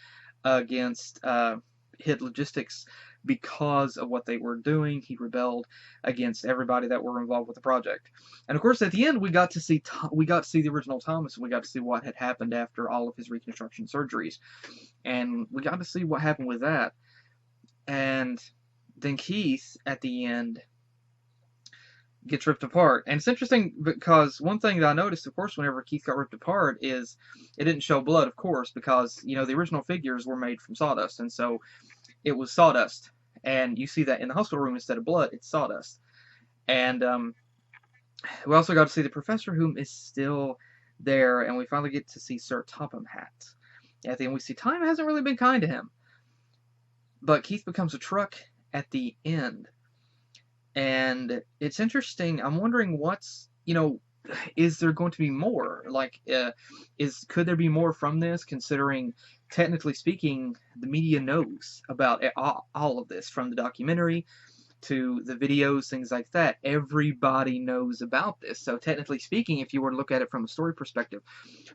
hit logistics because of what they were doing. He rebelled against everybody that were involved with the project. And of course, at the end, we got to see the original Thomas, and we got to see what had happened after all of his reconstruction surgeries, and we got to see what happened with that. And then Keith, at the end, gets ripped apart. And it's interesting because one thing that I noticed, of course, whenever Keith got ripped apart, is it didn't show blood, of course, because, the original figures were made from sawdust, and so it was sawdust. And you see that in the hospital room, instead of blood, it's sawdust. And we also got to see the professor, whom is still there, and we finally get to see Sir Topham Hatt. At the end, we see time hasn't really been kind to him. But Keith becomes a truck at the end. And it's interesting. I'm wondering is there going to be more? Like, could there be more from this, considering, technically speaking, the media knows about all of this, from the documentary to the videos, things like that. Everybody knows about this. So technically speaking, if you were to look at it from a story perspective,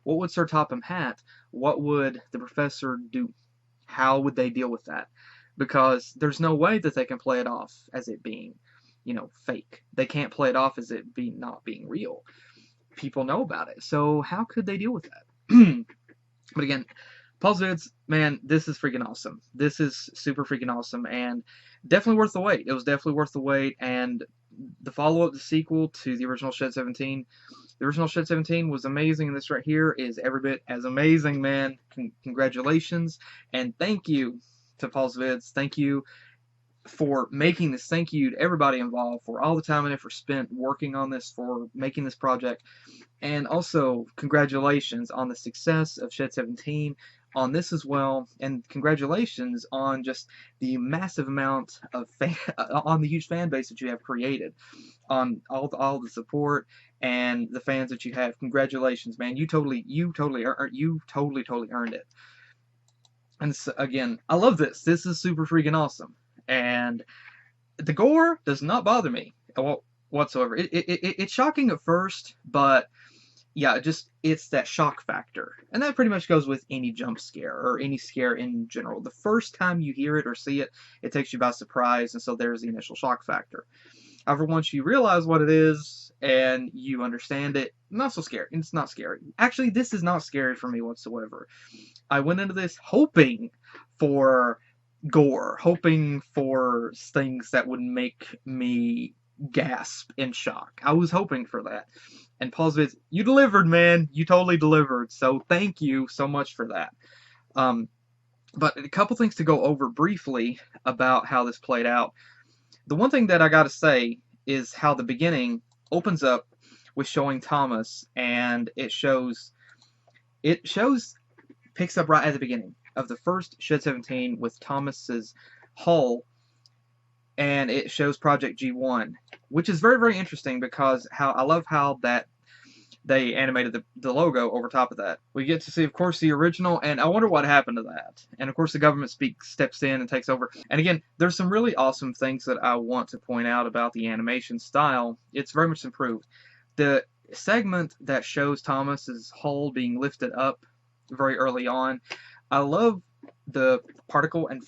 what would Sir Topham Hatt, what would the professor do? How would they deal with that? Because there's no way that they can play it off as it being, fake. They can't play it off as it not being real. People know about it. So how could they deal with that? But again, Paul's Vids, man, this is freaking awesome. This is super freaking awesome, and definitely worth the wait. It was definitely worth the wait, and the follow-up, the sequel to the original Shed 17, the original Shed 17 was amazing, and this right here is every bit as amazing, man. Congratulations, and thank you to Paul's Vids. Thank you for making this. Thank you to everybody involved for all the time and effort spent working on this, for making this project. And also, congratulations on the success of Shed 17 on this as well. And congratulations on just the massive amount of on the huge fan base that you have created, on all the support and the fans that you have. Congratulations, man. You totally earned it. And so, again, I love this. This is super freaking awesome. And the gore does not bother me whatsoever. It's shocking at first, but yeah, it's that shock factor. And that pretty much goes with any jump scare or any scare in general. The first time you hear it or see it, it takes you by surprise, and so there's the initial shock factor. However, once you realize what it is and you understand it, not so scary. It's not scary. Actually, this is not scary for me whatsoever. I went into this hoping for gore, hoping for things that would make me gasp in shock. I was hoping for that. And Paul's Vids, you delivered, man. You totally delivered. So thank you so much for that. But a couple things to go over briefly about how this played out. The one thing that I gotta say is how the beginning opens up with showing Thomas, and it picks up right at the beginning. of the first Shed 17 with Thomas's hull, and it shows Project G1, which is very, very interesting because I love how that they animated the logo over top of that. We get to see, of course, the original, and I wonder what happened to that. And of course, the government steps in and takes over. And again, there's some really awesome things that I want to point out about the animation style. It's very much improved. The segment that shows Thomas's hull being lifted up very early on, I love the particle and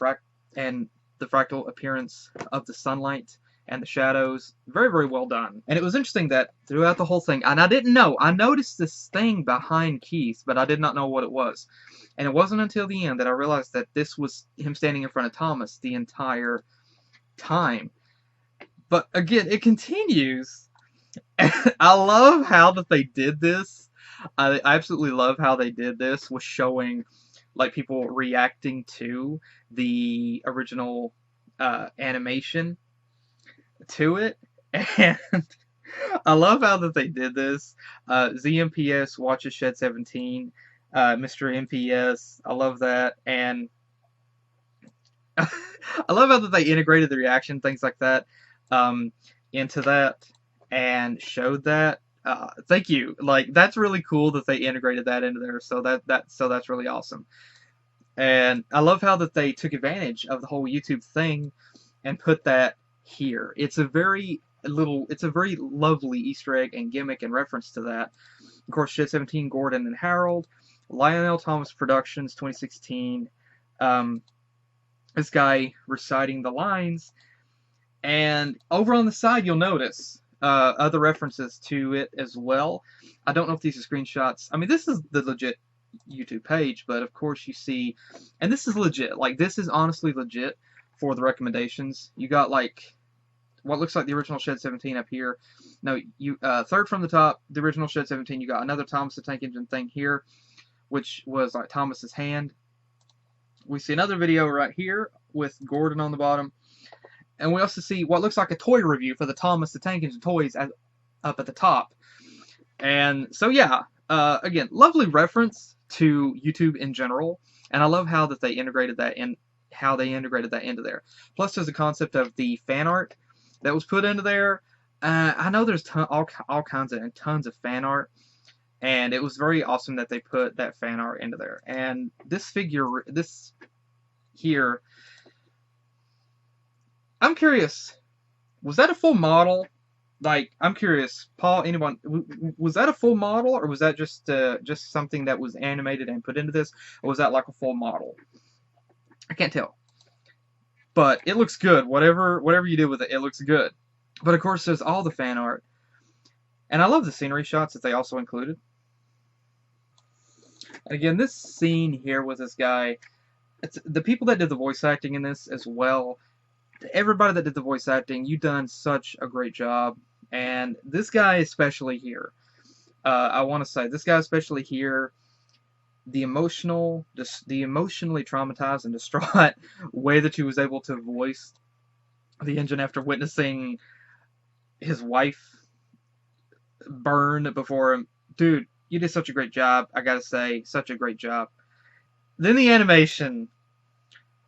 the fractal appearance of the sunlight and the shadows. Very, very well done. And it was interesting that throughout the whole thing, and I didn't know, I noticed this thing behind Keith, but I did not know what it was. And it wasn't until the end that I realized that this was him standing in front of Thomas the entire time. But again, it continues. I love how that they did this. I absolutely love how they did this, with showing like people reacting to the original animation to it, and I love how that they did this. ZMPS watches Shed 17, Mr. MPS, I love that, and I love how that they integrated the reaction, things like that, into that, and showed that. Thank you. Like, that's really cool that they integrated that into there. So that's really awesome. And I love how that they took advantage of the whole YouTube thing and put that here. It's a very lovely Easter egg and gimmick and reference to that. Of course, Shed 17, Gordon and Harold, Lionel Thomas Productions, 2016. This guy reciting the lines, and over on the side you'll notice other references to it as well. I don't know if these are screenshots. I mean, this is the legit YouTube page, but of course you see, and this is legit. Like, this is honestly legit for the recommendations. You got like what looks like the original Shed 17 up here. No, you third from the top, the original Shed 17. You got another Thomas the Tank Engine thing here, which was like Thomas's hand. We see another video right here with Gordon on the bottom. And we also see what looks like a toy review for the Thomas the Tank Engine toys up at the top. And so, yeah, again, lovely reference to YouTube in general. And I love how that they integrated that into there. Plus, there's a concept of the fan art that was put into there. I know there's all kinds of tons of fan art. And it was very awesome that they put that fan art into there. And this figure, this here, I'm curious, was that a full model? Like, I'm curious, Paul, anyone, was that a full model, or was that just something that was animated and put into this, or was that like a full model? I can't tell. But it looks good. Whatever you did with it, it looks good. But of course, there's all the fan art. And I love the scenery shots that they also included. And again, this scene here with this guy, it's the people that did the voice acting in this as well. Everybody that did the voice acting, you done such a great job. And this guy especially here, I want to say, this guy especially here, the emotionally traumatized and distraught way that he was able to voice the engine after witnessing his wife burn before him. Dude, you did such a great job, I gotta say, such a great job. Then the animation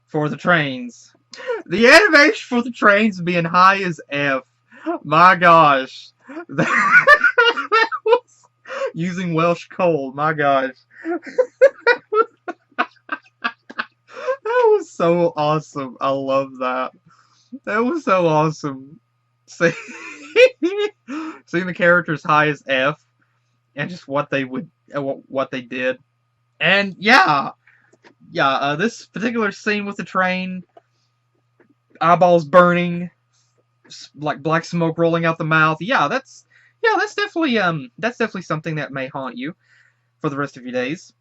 for the trains. The animation for the trains being high as F. My gosh. That was using Welsh coal. My gosh. That was so awesome. I love that. That was so awesome. Seeing the characters high as F and just what they did. And yeah, this particular scene with the train, eyeballs burning, like black smoke rolling out the mouth. Yeah, that's definitely something that may haunt you for the rest of your days.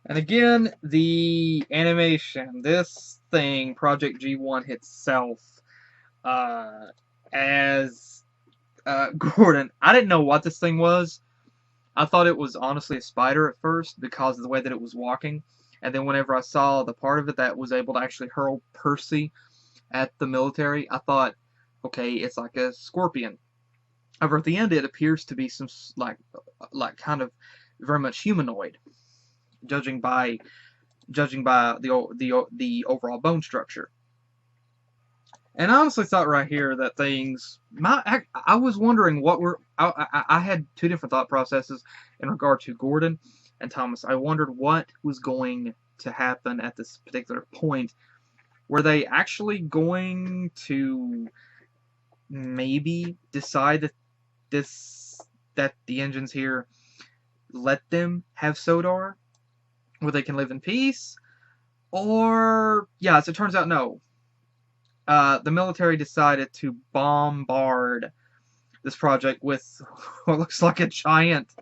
And again, the animation, this thing, Project G1 itself, as Gordon, I didn't know what this thing was. I thought it was honestly a spider at first because of the way that it was walking. And then whenever I saw the part of it that was able to actually hurl Percy at the military, I thought, okay, it's like a scorpion. However, at the end, it appears to be some like kind of very much humanoid, judging by judging by the overall bone structure. And I honestly thought right here that I was wondering what were I had two different thought processes in regard to Gordon and Thomas. I wondered what was going to happen at this particular point. Were they actually going to maybe decide that the engines here let them have Sodar, where they can live in peace? Or, yeah, as it turns out, no. The military decided to bombard this project with what looks like a giant,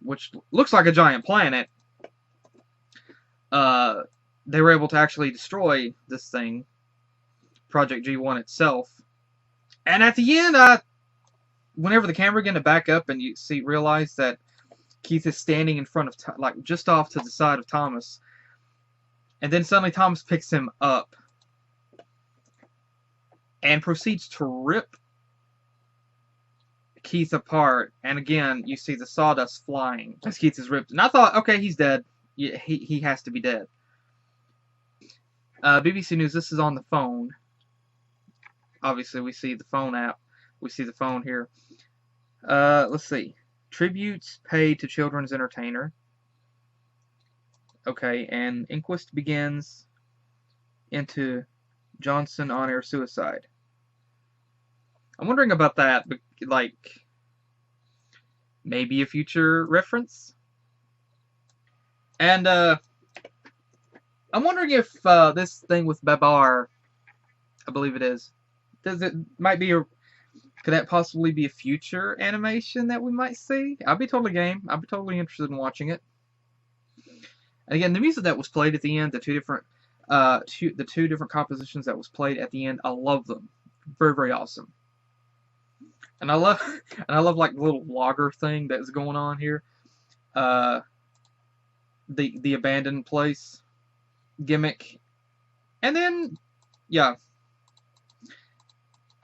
which looks like a giant planet. They were able to actually destroy this thing, Project G-1 itself. And at the end, whenever the camera began to back up and you realize that Keith is standing in front of, like, just off to the side of Thomas, and then suddenly Thomas picks him up and proceeds to rip Keith apart, and again, you see the sawdust flying as Keith is ripped. And I thought, okay, he's dead. Yeah, he has to be dead. BBC News, this is on the phone. Obviously, we see the phone app. We see the phone here. Let's see. Tributes paid to children's entertainer. Okay, and inquest begins into Johnson on-air suicide. I'm wondering about that, like, maybe a future reference? And, I'm wondering if, this thing with Babar, I believe it is, could that possibly be a future animation that we might see? I'd be totally game. I'd be totally interested in watching it. And again, the music that was played at the end, the two different compositions that was played at the end, I love them. Very, very awesome. And I love like the little vlogger thing that's going on here. The abandoned place gimmick. And then, yeah.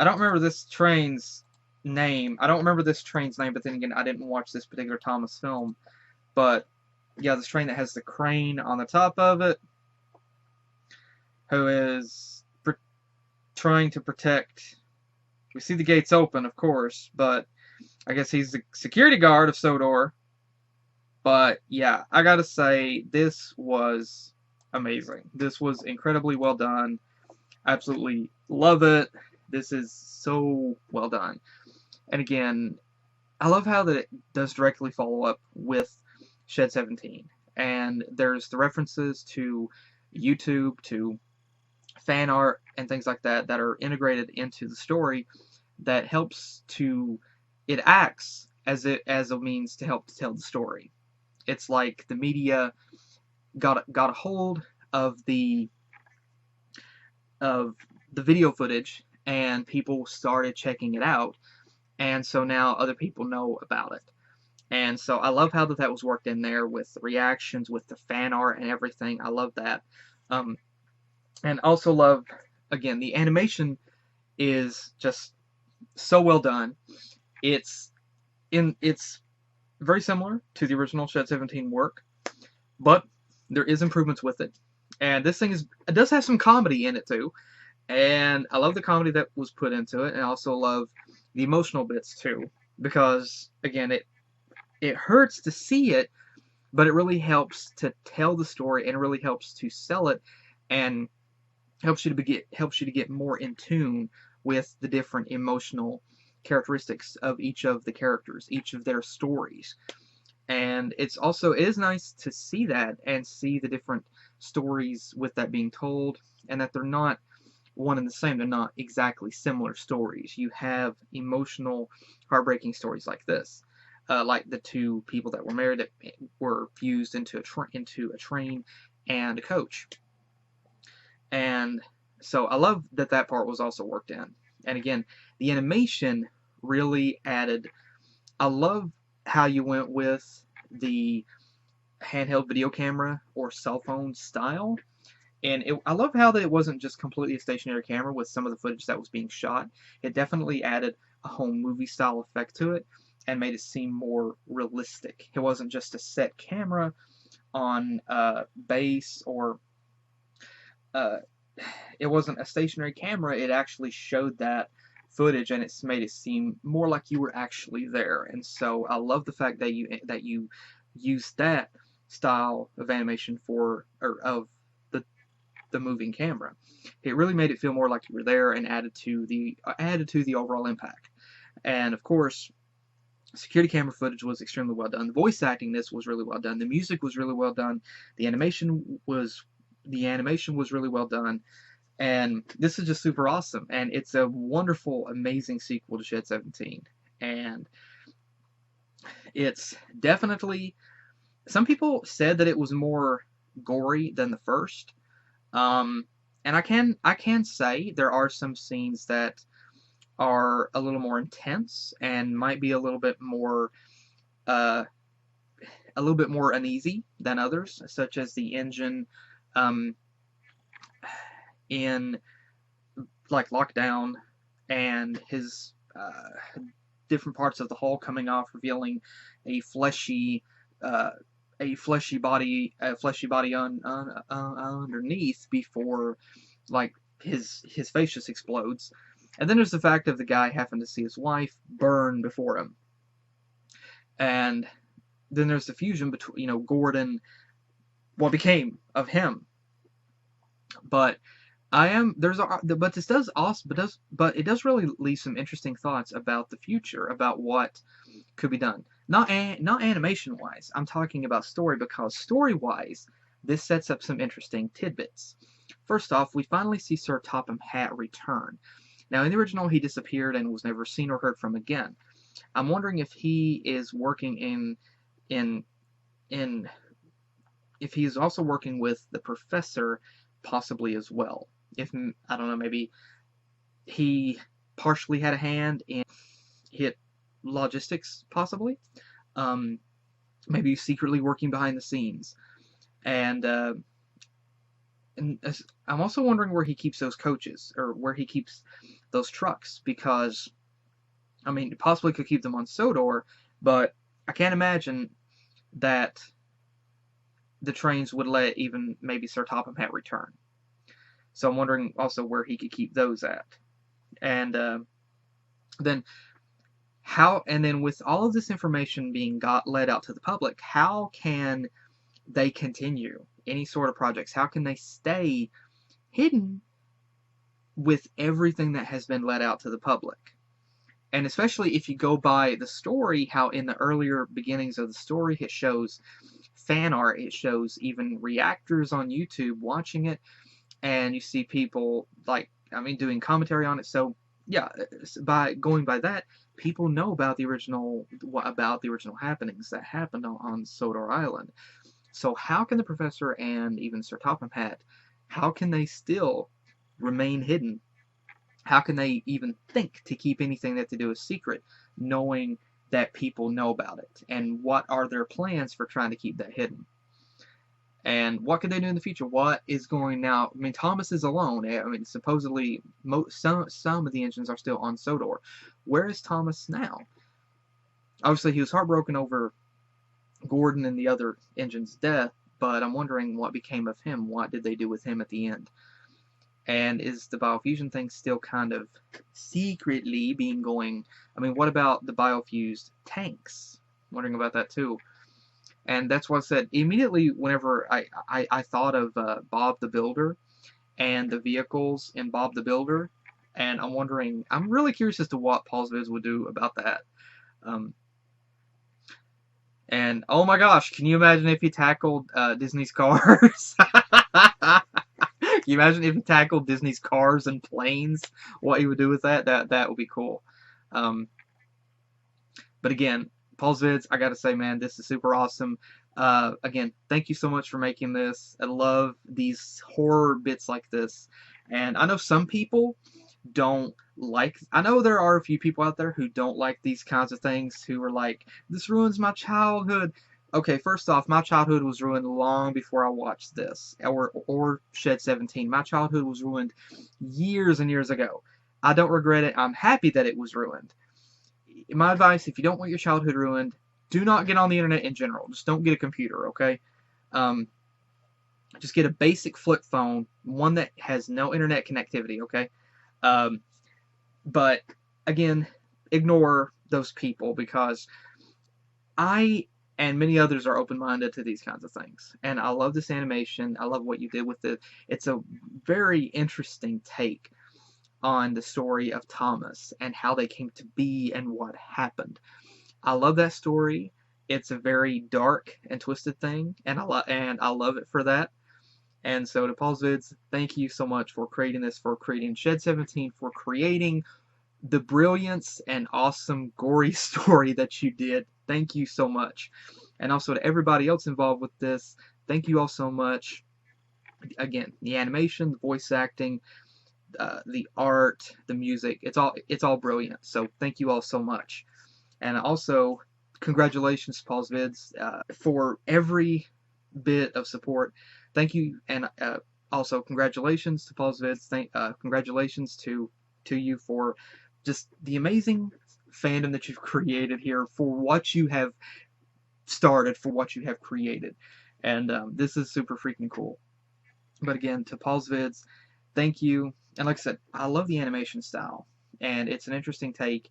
I don't remember this train's name. But then again, I didn't watch this particular Thomas film. But, yeah, this train that has the crane on the top of it, who is trying to protect. We see the gates open, of course, but I guess he's the security guard of Sodor. But, yeah, I gotta say, this was amazing. This was incredibly well done. Absolutely love it. This is so well done. And again, I love how that it does directly follow up with Shed 17. And there's the references to YouTube, to fan art, and things like that that are integrated into the story that helps to... It acts as a means to help to tell the story. It's like the media got a hold of the video footage, and people started checking it out, and so now other people know about it. And so I love how that was worked in there with the reactions, with the fan art and everything. I love that. And also love, again, the animation is just so well done. It's very similar to the original Shed 17 work, but there is improvements with it. And this thing it does have some comedy in it too. And I love the comedy that was put into it, and I also love the emotional bits too, because again, it hurts to see it, but it really helps to tell the story, and it really helps to sell it, and helps you to get more in tune with the different emotional characteristics of each of the characters, each of their stories. And it is nice to see that, and see the different stories with that being told, and that they're not one and the same. They're not exactly similar stories. You have emotional, heartbreaking stories like this, like the two people that were married that were fused into a train and a coach. And so I love that part was also worked in. And again, the animation really added. I love how you went with the handheld video camera or cell phone style. And I love how that it wasn't just completely a stationary camera with some of the footage that was being shot. It definitely added a home movie style effect to it and made it seem more realistic. It wasn't just a set camera on base, or it wasn't a stationary camera. It actually showed that footage, and it's made it seem more like you were actually there. And so I love the fact that you used that style of animation of the moving camera. It really made it feel more like you were there, and added to the overall impact. And of course, security camera footage was extremely well done. The voice acting in this was really well done. The music was really well done. The animation was really well done. And this is just super awesome. And it's a wonderful, amazing sequel to Shed 17. And it's definitely, some people said that it was more gory than the first. And I can say there are some scenes that are a little more intense and might be a little bit more uneasy than others, such as the engine in like Lockdown, and his different parts of the hull coming off, revealing a fleshy body underneath, before like his face just explodes. And then there's the fact of the guy having to see his wife burn before him. And then there's the fusion between, Gordon, what became of him. But it does really leave some interesting thoughts about the future, about what could be done. Not animation wise. I'm talking about story, because story wise, this sets up some interesting tidbits. First off, we finally see Sir Topham Hatt return. Now, in the original, he disappeared and was never seen or heard from again. I'm wondering if he is working if he is also working with the Professor, possibly as well. If, I don't know, maybe he partially had a hand in hit logistics, possibly. Maybe he's secretly working behind the scenes. And I'm also wondering where he keeps those coaches, or where he keeps those trucks, because, I mean, he possibly could keep them on Sodor, but I can't imagine that the trains would let even maybe Sir Topham Hatt return. So I'm wondering also where he could keep those at. And then with all of this information being led out to the public, how can they continue any sort of projects? How can they stay hidden with everything that has been let out to the public? And especially if you go by the story, how in the earlier beginnings of the story, it shows fan art, it shows even reactors on YouTube watching it, and you see people doing commentary on it. So yeah, by going by that, people know about the original happenings that happened on Sodor Island. So how can the Professor and even Sir Topham Hatt, how can they still remain hidden? How can they even think to keep anything that they do a secret, knowing that people know about it? And what are their plans for trying to keep that hidden? And what can they do in the future? What is going now? I mean, Thomas is alone. I mean, supposedly some of the engines are still on Sodor. Where is Thomas now? Obviously, he was heartbroken over Gordon and the other engine's death, but I'm wondering what became of him. What did they do with him at the end? And is the biofusion thing still kind of secretly going? I mean, what about the biofused tanks? I'm wondering about that too. And that's what I said immediately whenever I thought of Bob the Builder and the vehicles in Bob the Builder. And I'm really curious as to what Paul's Viz would do about that. And oh my gosh, can you imagine if he tackled Disney's cars? Can you imagine if he tackled Disney's cars and planes? What he would do with that? That would be cool. But again, Paul's Vids, I gotta say, man, this is super awesome. Again, thank you so much for making this. I love these horror bits like this. And I know some people don't like, I know there are a few people out there who don't like these kinds of things, who are like, this ruins my childhood. Okay, first off, my childhood was ruined long before I watched this, or Shed 17. My childhood was ruined years and years ago. I don't regret it. I'm happy that it was ruined. My advice, if you don't want your childhood ruined, do not get on the internet in general. Just don't get a computer, okay? Just get a basic flip phone, one that has no internet connectivity, okay? But again, ignore those people because I and many others are open-minded to these kinds of things. And I love this animation. I love what you did with it. It's a very interesting take on the story of Thomas and how they came to be and what happened. I love that story. It's a very dark and twisted thing, and I love it for that. And so to Paul's Vids, thank you so much for creating this, for creating Shed 17, for creating the brilliance and awesome gory story that you did. Thank you so much. And also to everybody else involved with this, thank you all so much. Again, the animation, the voice acting, the art, the music, it's all brilliant. So thank you all so much. And also, congratulations to Paul's Vids for every bit of support. Thank you, and also congratulations to Paul's Vids. Congratulations to you for just the amazing fandom that you've created here, for what you have started, for what you have created. And this is super freaking cool. But again, to Paul's Vids, thank you. And like I said, I love the animation style, and it's an interesting take.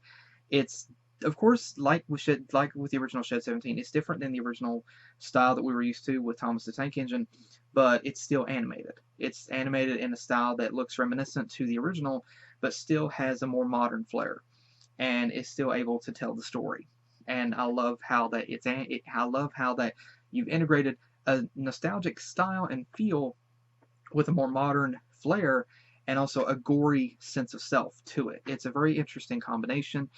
It's, of course, like with the original Shed 17, it's different than the original style that we were used to with Thomas the Tank Engine, but it's still animated. It's animated in a style that looks reminiscent to the original, but still has a more modern flair, and is still able to tell the story. And I love how that I love how that you've integrated a nostalgic style and feel with a more modern flair, and also a gory sense of self to it. It's a very interesting combination.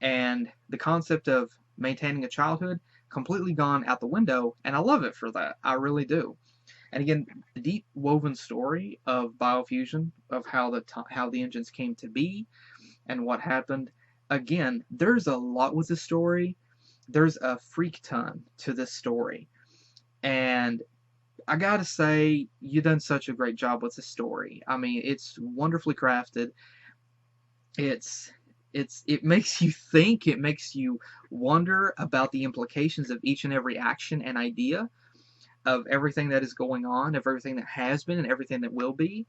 And the concept of maintaining a childhood completely gone out the window, and I love it for that. I really do. And again, the deep woven story of biofusion, of how the engines came to be, and what happened. Again, there's a lot with this story. There's a freak ton to this story, and I gotta say, you done such a great job with the story. I mean, it's wonderfully crafted. It makes you think, it makes you wonder about the implications of each and every action and idea of everything that is going on, of everything that has been and everything that will be.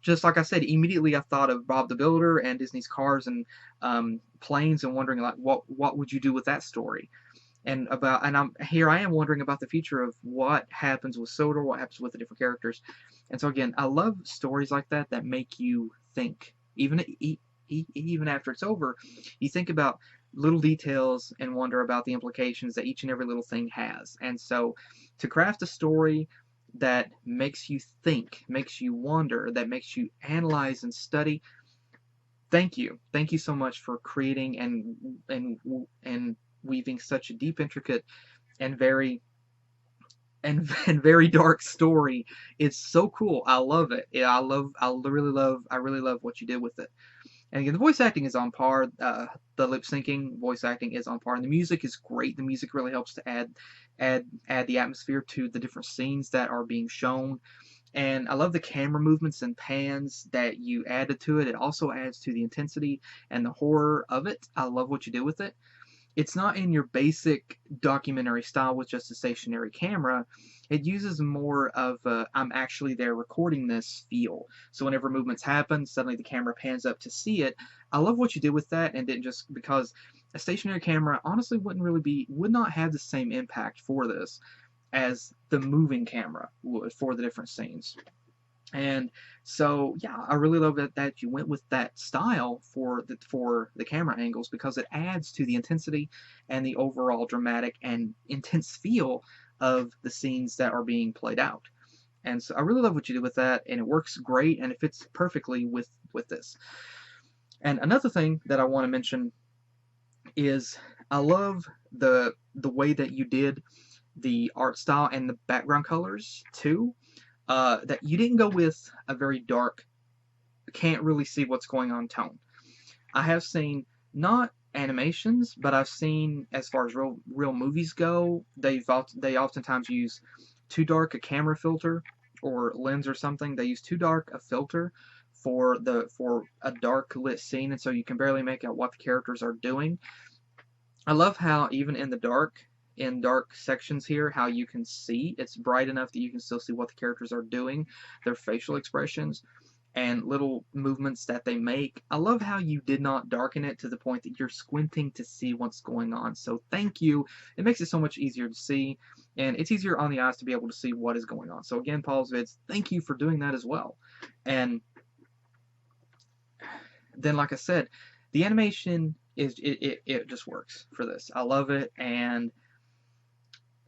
Just like I said, immediately I thought of Bob the Builder and Disney's cars and planes, and wondering like what would you do with that story? And I am wondering about the future of what happens with Sodor, what happens with the different characters. And so again, I love stories like that that make you think. Even after it's over, you think about little details and wonder about the implications that each and every little thing has. And so to craft a story that makes you think, makes you wonder, that makes you analyze and study, thank you. Thank you so much for creating and weaving such a deep, intricate, and very very dark story. It's so cool. I love it. I really love what you did with it. And again, the voice acting is on par. The lip syncing voice acting is on par, and the music is great. The music really helps to add the atmosphere to the different scenes that are being shown. And I love the camera movements and pans that you added to it. It also adds to the intensity and the horror of it. I love what you did with it. It's not in your basic documentary style with just a stationary camera. It uses more of a I'm actually there recording this feel. So whenever movements happen, suddenly the camera pans up to see it. I love what you did with that, and didn't just because a stationary camera honestly would not have the same impact for this as the moving camera would for the different scenes. And so, yeah, I really love that you went with that style for the camera angles, because it adds to the intensity and the overall dramatic and intense feel of the scenes that are being played out. And so I really love what you did with that, and it works great, and it fits perfectly with this. And another thing that I want to mention is I love the way that you did the art style and the background colors too. That you didn't go with a very dark, can't really see what's going on tone. I have seen, not animations, but I've seen, as far as real movies go, they oftentimes use too dark a camera filter or lens or something. They use too dark a filter for a dark lit scene, and so you can barely make out what the characters are doing. I love how even in the dark in dark sections here, how you can see. It's bright enough that you can still see what the characters are doing, their facial expressions, and little movements that they make. I love how you did not darken it to the point that you're squinting to see what's going on. So thank you. It makes it so much easier to see, and it's easier on the eyes to be able to see what is going on. So again, Paul's Vids, thank you for doing that as well. And then, like I said, the animation is it just works for this. I love it. And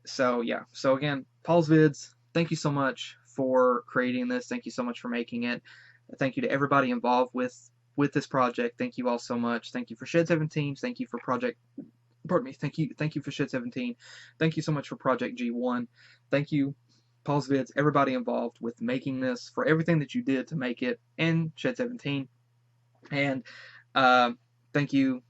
so yeah. So again, Paul's Vids, thank you so much for creating this. Thank you so much for making it. Thank you to everybody involved with this project. Thank you all so much. Thank you for Shed 17. Thank you for Thank you for Shed 17. Thank you so much for Project G1. Thank you, Paul's Vids, everybody involved with making this, for everything that you did to make it, and Shed 17. And thank you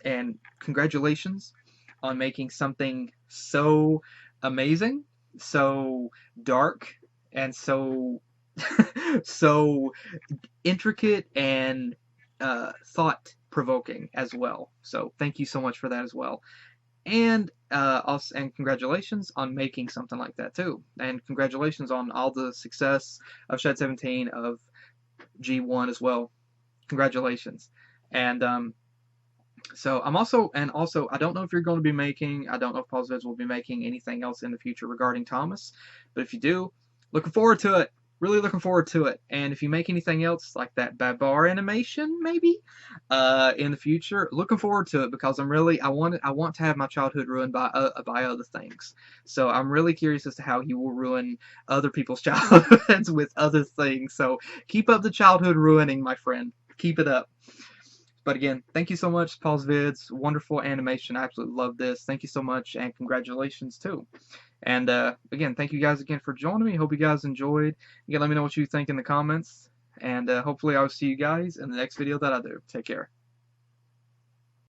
and congratulations on making something so amazing, so dark, and so so intricate and thought-provoking as well. So thank you so much for that as well. And also, and congratulations on making something like that too. And congratulations on all the success of Shed 17, of G1 as well. Congratulations. And so I'm also I don't know if you're going to be making, I don't know if Paul's Vids will be making anything else in the future regarding Thomas, but if you do, looking forward to it. Really looking forward to it. And if you make anything else like that Babar animation, maybe in the future, looking forward to it, because I want to have my childhood ruined by other things. So I'm really curious as to how he will ruin other people's childhoods with other things. So keep up the childhood ruining, my friend. Keep it up. But again, thank you so much, Paul's Vids. Wonderful animation. I absolutely love this. Thank you so much, and congratulations too. And again, thank you guys again for joining me. Hope you guys enjoyed. Again, let me know what you think in the comments. And hopefully I'll see you guys in the next video that I do. Take care.